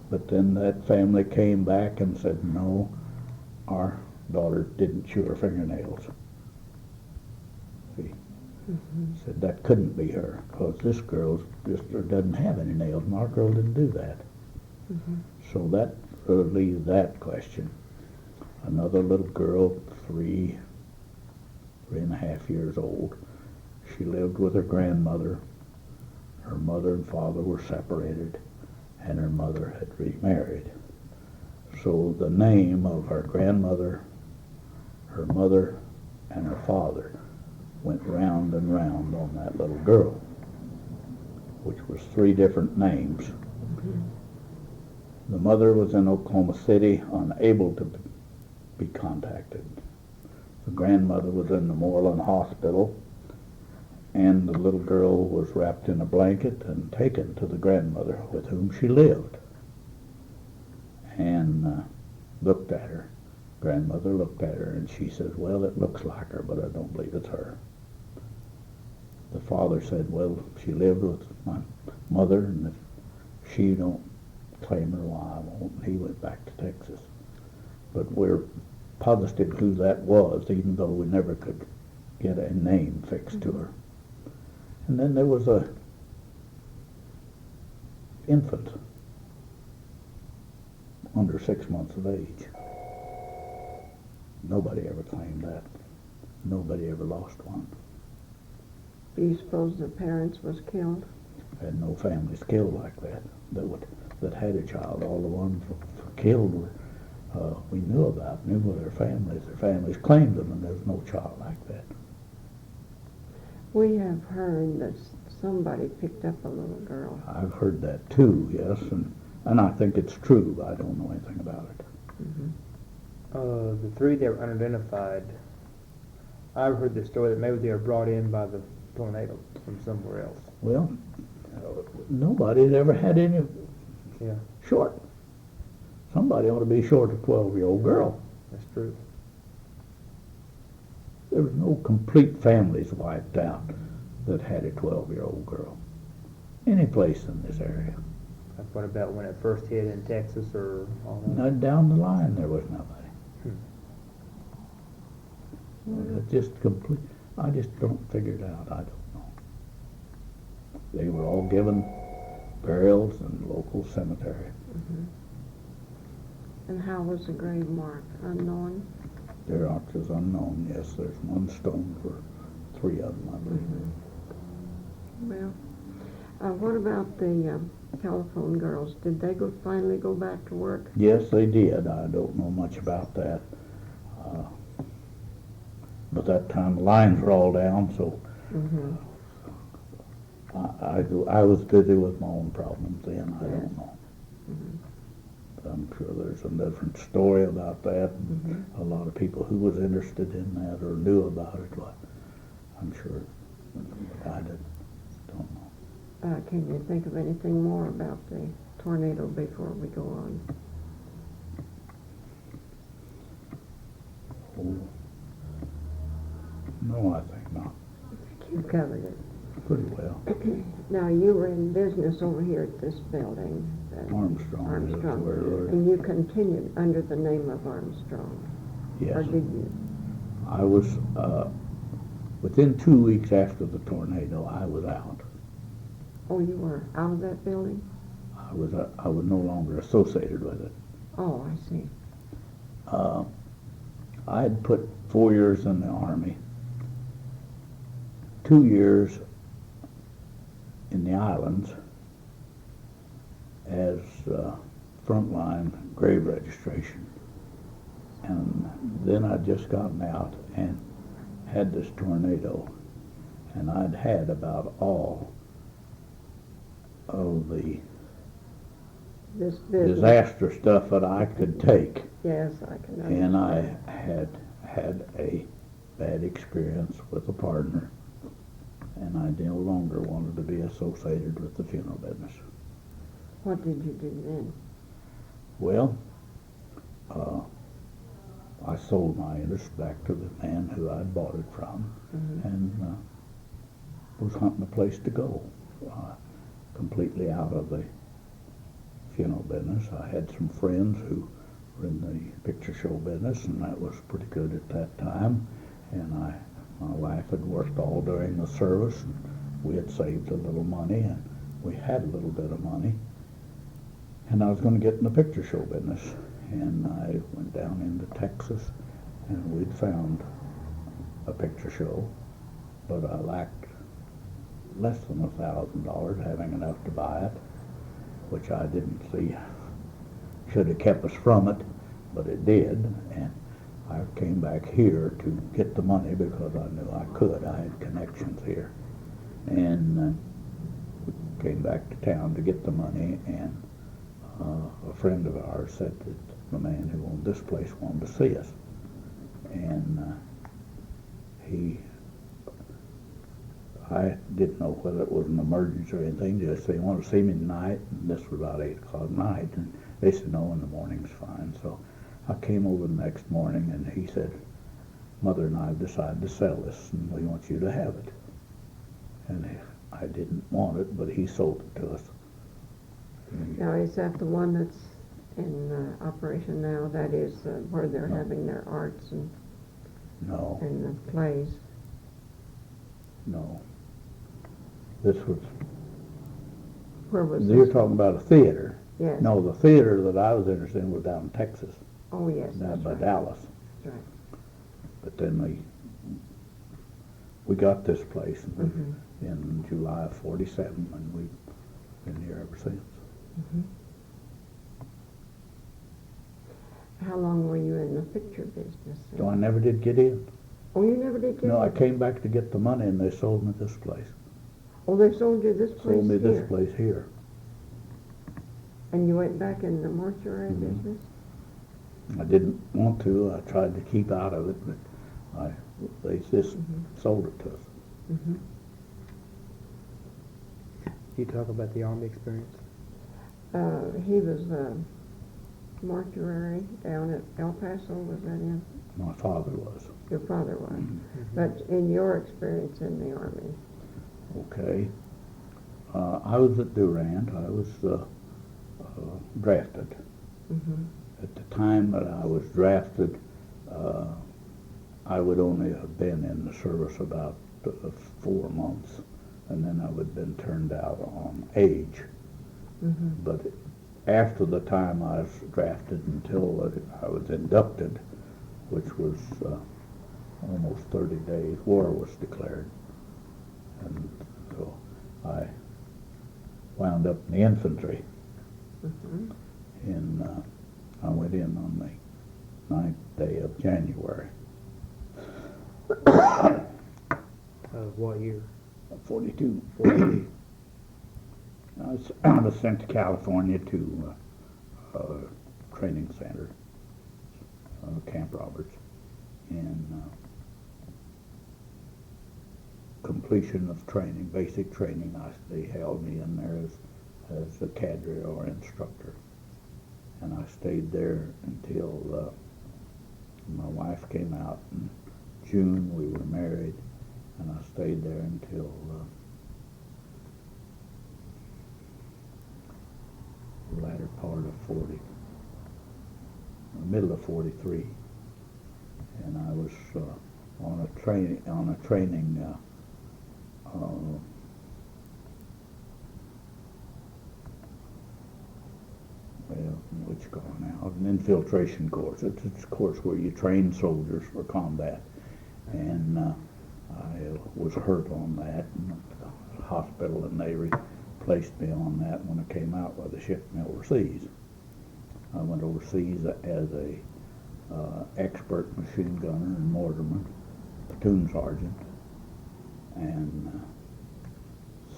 B: But then that family came back and said, no, our daughter didn't chew her fingernails. See? Said that couldn't be her, because this girl just doesn't have any nails, and our girl didn't do that. So that leaves that question. Another little girl, 3.5 years old. She lived with her grandmother. Her mother and father were separated, and her mother had remarried. So the name of her grandmother, her mother, and her father went round and round on that little girl, which was 3 different names. The mother was in Oklahoma City, unable to be contacted. The grandmother was in the Moreland Hospital, and the little girl was wrapped in a blanket and taken to the grandmother with whom she lived, and looked at her. Grandmother looked at her, and she says, well, it looks like her, but I don't believe it's her. The father said, well, she lived with my mother, and if she don't claim her, well, I won't. And he went back to Texas. But we're positive who that was, even though we never could get a name fixed to her. And then there was a infant under 6 months of age. Nobody ever claimed that. Nobody ever lost one.
C: Do you suppose the parents was killed?
B: Had no families killed like that that had a child. All the ones killed were we knew about, knew of their families. Their families claimed them, and there's no child like that.
C: We have heard that somebody picked up a little girl.
B: I've heard that too, yes, and I think it's true. I don't know anything about it.
A: The 3 that were unidentified, I've heard the story that maybe they were brought in by the tornado from somewhere else.
B: Well, nobody's ever had any
A: Yeah,
B: short. Somebody ought to be short a 12-year-old girl.
A: that's true.
B: There was no complete families wiped out that had a 12-year-old girl any place in this area.
A: What about when it first hit in Texas or all that?
B: Not down the line, there was nobody. It's just complete. I just don't figure it out. I don't know. They were all given burials in local cemetery.
C: And how was the grave marked? Unknown?
B: Their art is unknown. Yes, there's 1 stone for 3 of them, I believe.
C: Well, what about the telephone girls? Did they finally go back to work?
B: Yes, they did. I don't know much about that. But that time the lines were all down, so I was busy with my own problems then. I don't know. I'm sure there's a different story about that. A lot of people who was interested in that or knew about it, well, I'm sure. But I don't know.
C: Can you think of anything more about the tornado before we go on?
B: Oh. No, I think not.
C: You covered it.
B: pretty well.
C: Now, you were in business over here at this building.
B: Armstrong is
C: Armstrong.
B: where it was.
C: And you continued under the name of Armstrong?
B: Yes.
C: Or did you?
B: I was, within 2 weeks after the tornado, I was out.
C: Oh, you were out of that building?
B: I was no longer associated with it.
C: Oh, I see.
B: I had put 4 years in the Army, 2 years in the islands as frontline grave registration. And then I'd just gotten out and had this tornado, and I'd had about all of the
C: This business.
B: disaster stuff that I could take.
C: Yes, I can understand.
B: And I had a bad experience with a partner, and I no longer wanted to be associated with the funeral business.
C: What did you do then?
B: Well, I sold my interest back to the man who I'd bought it from, and was hunting a place to go, completely out of the funeral business. I had some friends who were in the picture show business, and that was pretty good at that time. And my wife had worked all during the service, and we had saved a little money, and we had a little bit of money. And I was going to get in the picture show business, and I went down into Texas, and we'd found a picture show, but I lacked less than $1,000, having enough to buy it, which I didn't see should have kept us from it, but it did. And I came back here to get the money because I knew I could. I had connections here, and we came back to town to get the money. And a friend of ours said that the man who owned this place wanted to see us, and I didn't know whether it was an emergency or anything. Just they want to see me tonight, and this was about 8 o'clock at night, and they said no, in the morning's fine. So I came over the next morning, and he said, Mother and I have decided to sell this, and we want you to have it. And I didn't want it, but he sold it to us.
C: Now, is that the one that's in operation now? That is where they're having their arts and
B: No,
C: the plays?
B: no. This was,
C: Where was
B: you're
C: this?
B: talking about a theater.
C: Yes.
B: No, the theater that I was interested in was down in Texas,
C: Oh, yes,
B: down
C: that's
B: by
C: right.
B: Dallas.
C: That's right.
B: But then we got this place in July of '47, and we've been here ever since.
C: How long were you in the picture business?
B: So I never did get in.
C: Oh, you never did get
B: No, I
C: in?
B: came back to get the money, and they sold me this place.
C: Oh, they sold you this place
B: Sold me
C: here?
B: this place here.
C: And you went back in the mortuary business?
B: I didn't want to. I tried to keep out of it, but they just sold it to us.
A: You talk about the Army experience.
C: He was mortuary down at El Paso, was that him?
B: My father was.
C: Your father was. But in your experience in the Army?
B: Okay. I was at Durant. I was drafted. At the time that I was drafted, I would only have been in the service about 4 months, and then I would have been turned out on age. But after the time I was drafted until I was inducted, which was almost 30 days, war was declared. And so I wound up in the infantry. And I went in on the 9th day of January.
A: Of what year?
B: 42. I was sent to California to a training center, Camp Roberts, and completion of training, basic training. They held me in there as a cadre or instructor, and I stayed there until my wife came out in June. We were married, and I stayed there until latter part of 40, the middle of 43, and I was on a training what you call it now, an infiltration course. It's a course where you train soldiers for combat, and I was hurt on that, and the hospital, and they replaced me on that when I came out, where they shipped me overseas. I went overseas as a expert machine gunner and mortarman, platoon sergeant, and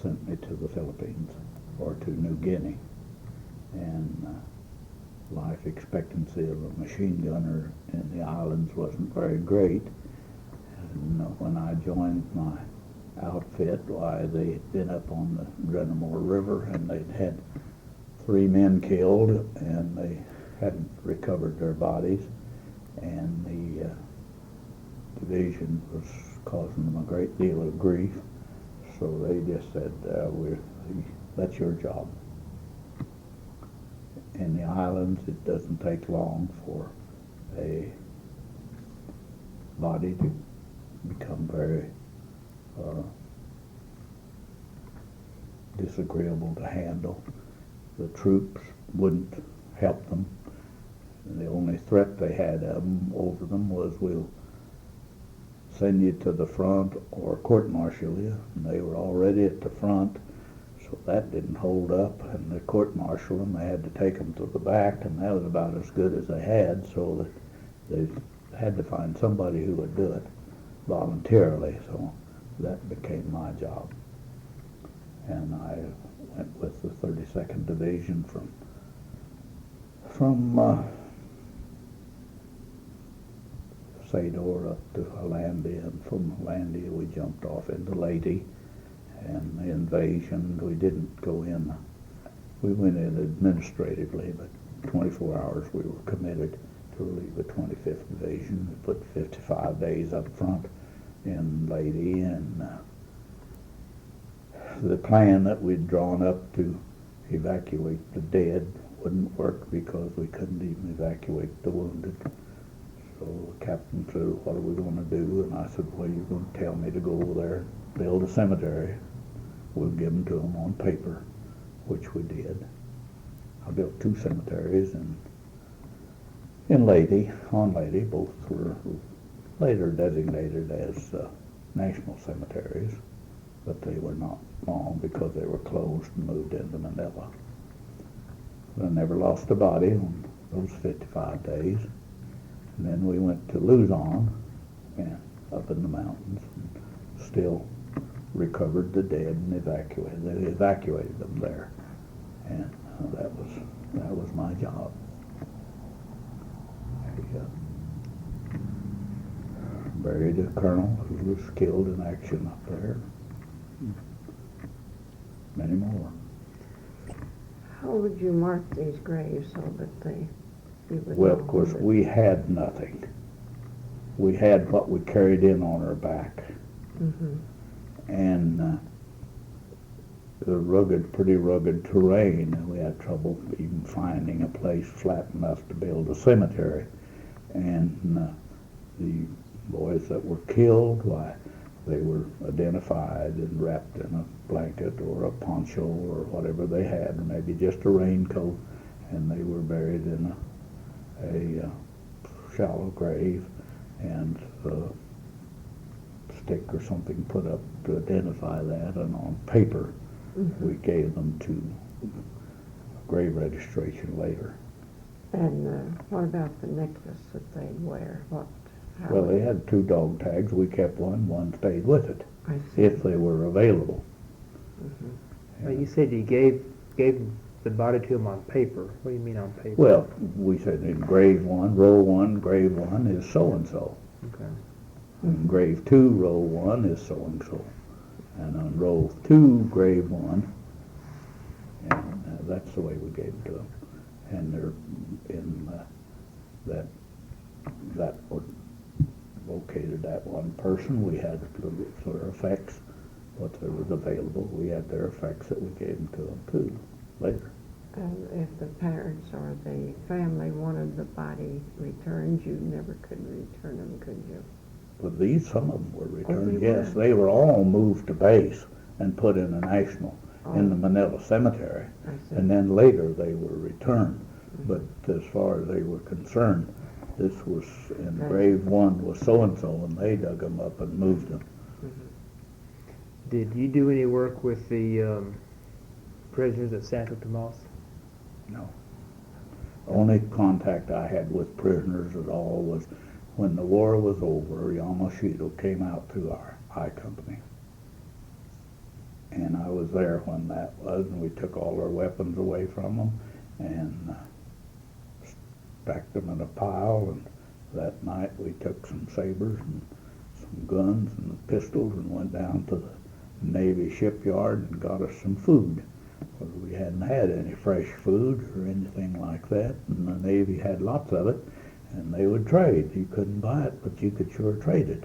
B: sent me to the Philippines, or to New Guinea. And life expectancy of a machine gunner in the islands wasn't very great. And when I joined my outfit, why, they'd been up on the Drenamore River, and they'd had 3 men killed, and they hadn't recovered their bodies, and the division was causing them a great deal of grief. So they just said, that's your job. In the islands, it doesn't take long for a body to become very disagreeable to handle. The troops wouldn't help them. And the only threat they had over them was, we'll send you to the front or court-martial you. And they were already at the front, so that didn't hold up. And the court-martial them, they had to take them to the back, and that was about as good as they had, so that they had to find somebody who would do it voluntarily. So that became my job. And I went with the 32nd Division from Sador up to Hollandia, and from Hollandia we jumped off into Leyte, and the invasion, we didn't go in. We went in administratively, but 24 hours we were committed to relieve the 25th Division. We put 55 days up front in Leyte, and the plan that we'd drawn up to evacuate the dead wouldn't work, because we couldn't even evacuate the wounded. So the captain said, what are we going to do? And I said, well, you're going to tell me to go over there and build a cemetery. We'll give them to them on paper, which we did. I built 2 cemeteries in Leyte, on Leyte. Both were later designated as national cemeteries, but they were not long because they were closed and moved into Manila. I never lost a body on those 55 days. And then we went to Luzon, and up in the mountains, and still recovered the dead and evacuated them there. And that was my job. I buried a colonel who was killed in action up there. Many more.
C: How would you mark these graves so that you would
B: Well,
C: know
B: of course,
C: that-
B: we had nothing. We had what we carried in on our back.
C: Mhm.
B: And the pretty rugged terrain, and we had trouble even finding a place flat enough to build a cemetery. And the boys that were killed, why, they were identified and wrapped in a blanket or a poncho or whatever they had, or maybe just a raincoat, and they were buried in a shallow grave, and a stick or something put up to identify that, and on paper we gave them to grave registration later.
C: And what about the necklace that they'd wear? How
B: Well,
C: would-
B: they had 2 dog tags. We kept one stayed with it,
C: I see.
B: if they were available.
A: Well, you said you gave the body to him on paper. What do you mean on paper?
B: Well, we said in grave 1, row 1, grave 1 is so-and-so.
A: Okay.
B: In grave 2, row 1 is so-and-so. And on row 2, grave 1, and that's the way we gave it to them. And they're in that located that one person. We had their effects, what there was available. We had their effects that we gave them to them too later.
C: If the parents or the family wanted the body returned, you never could return them, could you?
B: But some of them were returned,
C: they
B: yes.
C: were?
B: They were all moved to base and put in a national in the
C: Oh.
B: Manila Cemetery.
C: I see.
B: And then later they were returned. But as far as they were concerned, this was in
C: Right.
B: grave one was so-and-so, and they dug them up and moved them.
A: Did you do any work with the prisoners at Santo Tomas?
B: No. Only contact I had with prisoners at all was when the war was over, Yamashita came out to our I company. And I was there when that was, and we took all their weapons away from them and stacked them in a pile. And that night we took some sabers and some guns and pistols and went down to the Navy shipyard and got us some food. Because we hadn't had any fresh food or anything like that, and the Navy had lots of it, and they would trade. You couldn't buy it, but you could sure trade it.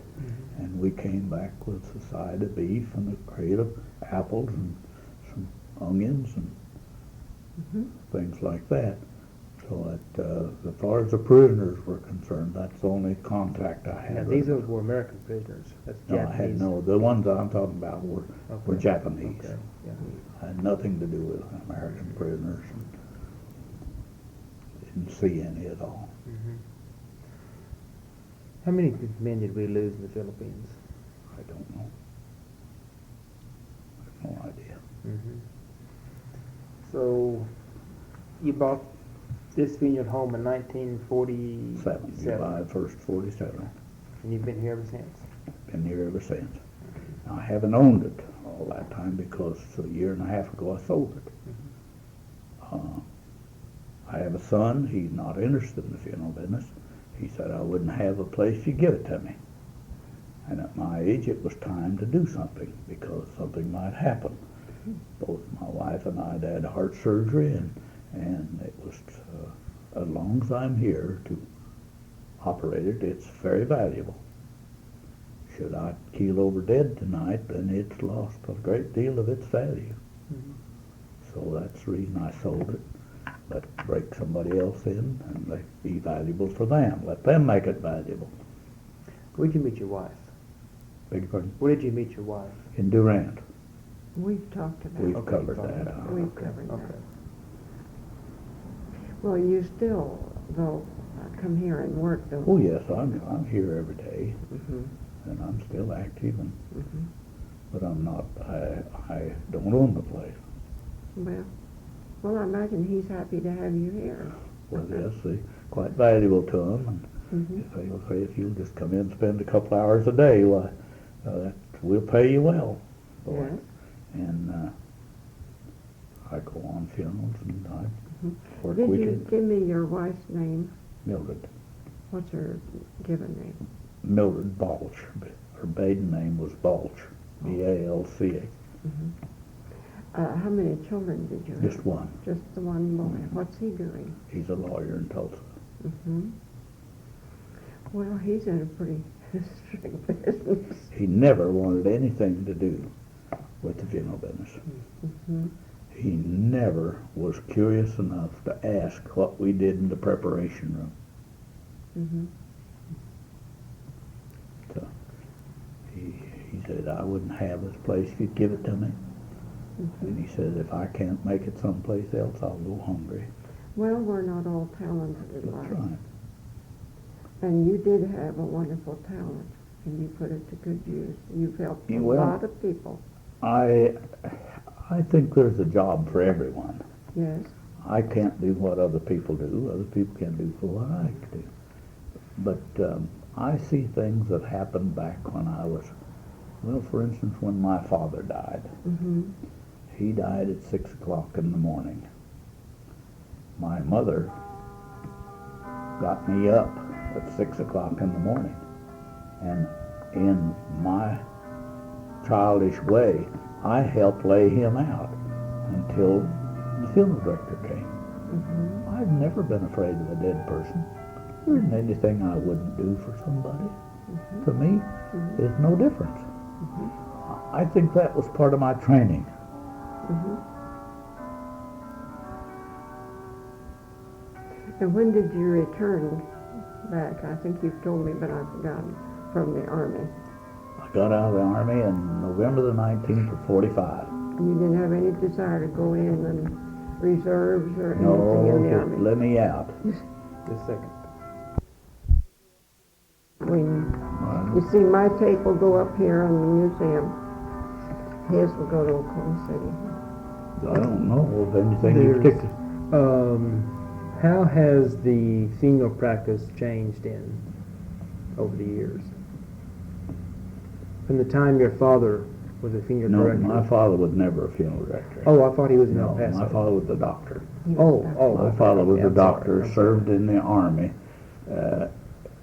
B: And we came back with a side of beef and a crate of apples and some onions and things like that. So that, as far as the prisoners were concerned, that's the only contact I had.
A: Now,
B: with
A: these
B: them.
A: were American prisoners. That's
B: No, I
A: Japanese.
B: had no. The ones I'm talking about were
A: Okay.
B: Japanese.
A: Okay. Yeah.
B: Had nothing to do with American prisoners. Didn't see any at all.
A: How many men did we lose in the Philippines?
B: I don't know. I have no idea.
A: So, you bought this funeral home in 1947,
B: July 1st, 47.
A: and you've been here ever since.
B: Been here ever since. Now, I haven't owned it all that time because a year and a half ago I sold it. I have a son. He's not interested in the funeral business. He said I wouldn't have a place if you give it to me. And at my age, it was time to do something because something might happen. Both my wife and I had heart surgery, and it was, as long as I'm here to operate it, it's very valuable. Should I keel over dead tonight, then it's lost a great deal of its value. So that's the reason I sold it. Let break somebody else in, and let it be valuable for them. Let them make it valuable.
A: Where'd you meet your wife?
B: Beg your pardon?
A: Where did you meet your wife?
B: In Durant.
C: We've talked about
B: We've
C: it.
B: covered
A: fine.
B: that.
C: We've covered that.
A: Okay.
C: Well, you still, though, come here and work, don't
B: Oh
C: you?
B: yes, I'm here every day,
C: Mhm.
B: and I'm still active,
C: Mhm.
B: but I'm not. I don't own the place.
C: Well, I imagine he's happy to have you here.
B: Well, yes, they're quite valuable to him, and
C: Mhm.
B: if they'll say if you'll just come in and spend a couple hours a day, why, we'll pay you well for
C: Yes.
B: it. And I go on funerals, and I work
C: Did you
B: weekends.
C: give me your wife's name?
B: Mildred.
C: What's her given name?
B: Mildred Balch. Her maiden name was Balch. B-A-L-C-H.
C: How many children did you have?
B: Just one.
C: Just the one boy. What's he doing?
B: He's a lawyer in Tulsa.
C: Well, he's in a pretty strict business.
B: He never wanted anything to do with the funeral business. He never was curious enough to ask what we did in the preparation room. So he said, I wouldn't have this place if you'd give it to me. And he said, if I can't make it someplace else, I'll go hungry.
C: Well, we're not all talented
B: That's
C: alike.
B: right.
C: And you did have a wonderful talent, and you put it to good use. You've helped a
B: Well,
C: lot of people.
B: I think there's a job for everyone.
C: Yes.
B: I can't do what other people do. Other people can do for what I do. But I see things that happened back when I was, well, for instance, when my father died. He died at 6 o'clock in the morning. My mother got me up at 6 o'clock in the morning. And in my childish way, I helped lay him out until the funeral director came. I've never been afraid of a dead person. There isn't anything I wouldn't do for somebody. To me, there's no difference. I think that was part of my training.
C: And when did you return back? I think you've told me, but I forgot, from the Army.
B: I got out of the Army in November the 19th of 45.
C: You didn't have any desire to go in and reserves or anything
B: No,
C: in the
B: just
C: Army?
B: let me out.
A: Just a second.
C: You see, my tape will go up here in the museum. His will go to Oklahoma City.
B: I don't know of anything in
A: There's-
B: particular.
A: How has the funeral practice changed over the years? From the time your father was a funeral
B: No,
A: director?
B: my father was never a funeral director.
A: Oh, I thought he was in
B: No,
A: El Paso.
B: my father was a doctor.
A: Oh.
B: My
A: okay,
B: father was
A: okay,
B: a
A: I'm sorry,
B: doctor,
A: I'm
B: served in the Army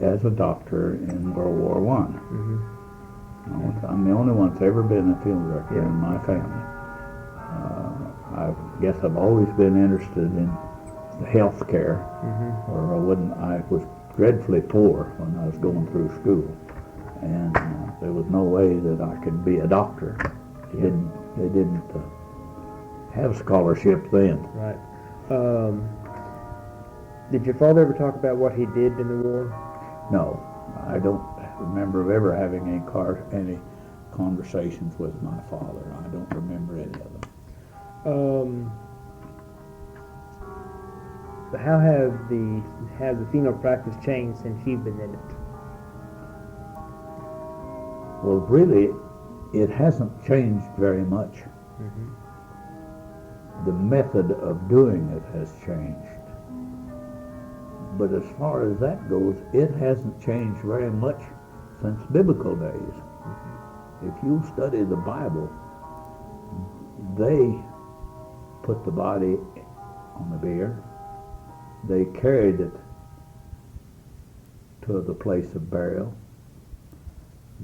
B: as a doctor in World War I.
A: Mhm.
B: I'm the only one that's ever been a funeral director
A: Yeah.
B: in my family. I guess I've always been interested in health care,
A: Mhm.
B: or I was dreadfully poor when I was going through school, and there was no way that I could be a doctor. They didn't have scholarships then.
A: Right. Did your father ever talk about what he did in the war?
B: No, I don't remember ever having any conversations with my father. I don't remember any of them.
A: How have the funeral practice changed since you've been in it?
B: Well, really, it hasn't changed very much.
A: Mhm.
B: The method of doing it has changed. But as far as that goes, it hasn't changed very much since biblical days. If you study the Bible, they put the body on the bier, they carried it to the place of burial.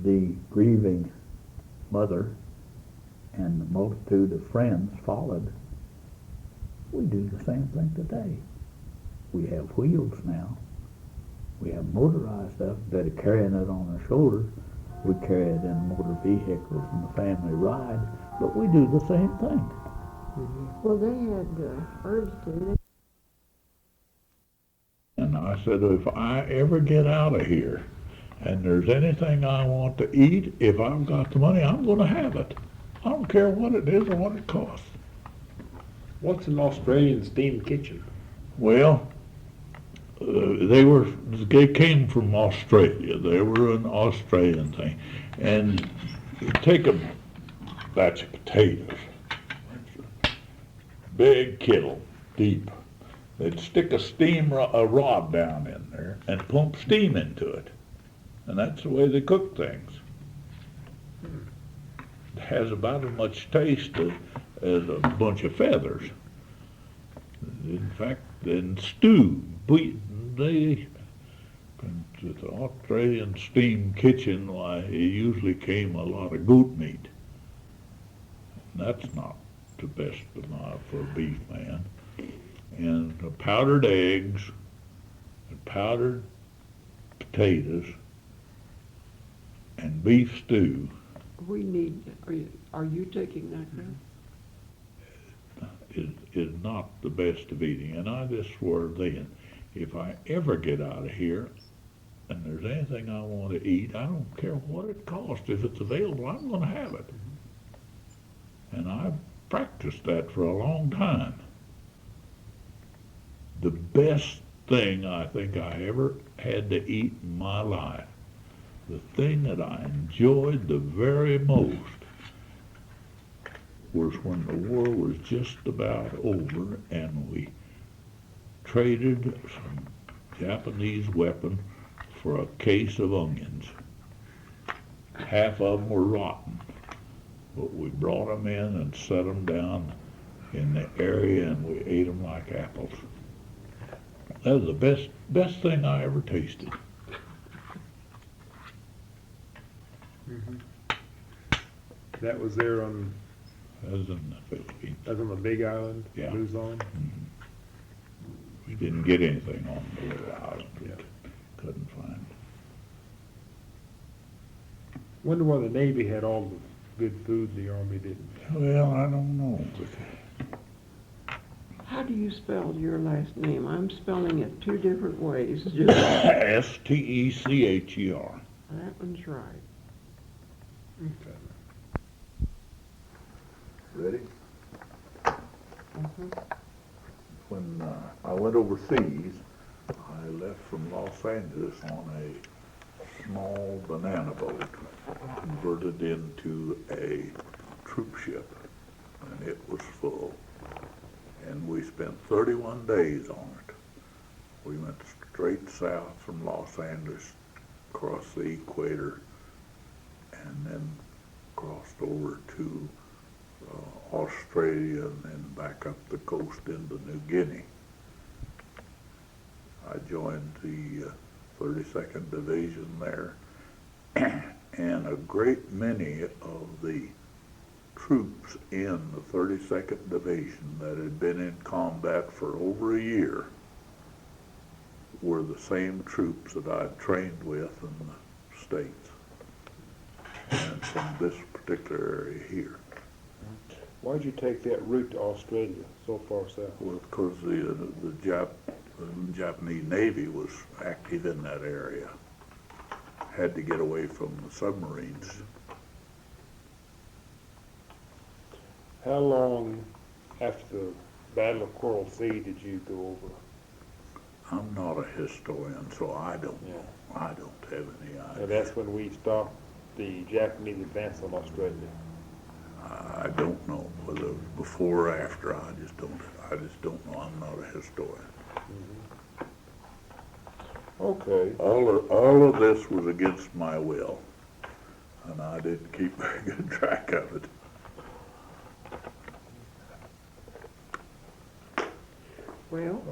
B: The grieving mother and the multitude of friends followed. We do the same thing today. We have wheels now. We have motorized stuff. Instead of carrying it on our shoulders, we carry it in motor vehicles and the family ride, but we do the same thing.
C: Well, they had herbs, didn't they?
B: And I said, if I ever get out of here and there's anything I want to eat, if I've got the money, I'm going to have it. I don't care what it is or what it costs.
A: What's an Australian steam kitchen?
B: Well, they came from Australia. They were an Australian thing. And you take a batch of potatoes, big kettle, deep. They'd stick a rod down in there and pump steam into it. And that's the way they cook things. It has about as much taste as a bunch of feathers. In fact, in stew, the Australian steam kitchen, why, it usually came a lot of goat meat. And that's not the best for a beef man. And powdered eggs, and powdered potatoes, and beef stew.
D: Are you taking that now?
B: Is not the best of eating. And I just swore then, if I ever get out of here and there's anything I want to eat, I don't care what it costs. If it's available, I'm going to have it. And I've practiced that for a long time. The best thing I think I ever had to eat in my life, the thing that I enjoyed the very most, was when the war was just about over and we traded some Japanese weapon for a case of onions. Half of them were rotten, but we brought them in and set them down in the area and we ate them like apples. That was the best thing I ever tasted.
A: Mm-hmm. That was there on.
B: That was in the Philippines.
A: That was on the Big Island.
B: Yeah.
A: Luzon.
B: We didn't get anything on the little island. We
A: Yeah.
B: couldn't find.
A: Wonder why the Navy had all the good food the Army didn't.
B: Well, I don't know.
D: How do you spell your last name? I'm spelling it two different ways.
B: Stecher.
D: That one's right.
E: Ready?
D: Mhm.
E: When I went overseas, I left from Los Angeles on a small banana boat converted into a troop ship, and it was full. And we spent 31 days on it. We went straight south from Los Angeles, across the equator, and then crossed over to Australia, and then back up the coast into New Guinea. I joined the 32nd Division there, and a great many of the troops in the 32nd Division that had been in combat for over a year were the same troops that I'd trained with in the States, and from this particular area here.
F: Why'd you take that route to Australia so far south?
E: Well, because the Japanese Navy was active in that area. Had to get away from the submarines.
F: How long after the Battle of Coral Sea did you go over?
E: I'm not a historian, so I don't
F: Yeah.
E: know. I don't have any
F: And
E: idea.
F: that's when we stopped the Japanese advance on Australia.
E: I don't know whether it was before or after. I just don't know. I'm not a historian.
F: Okay.
E: All of this was against my will, and I didn't keep very good track of it.
D: Well,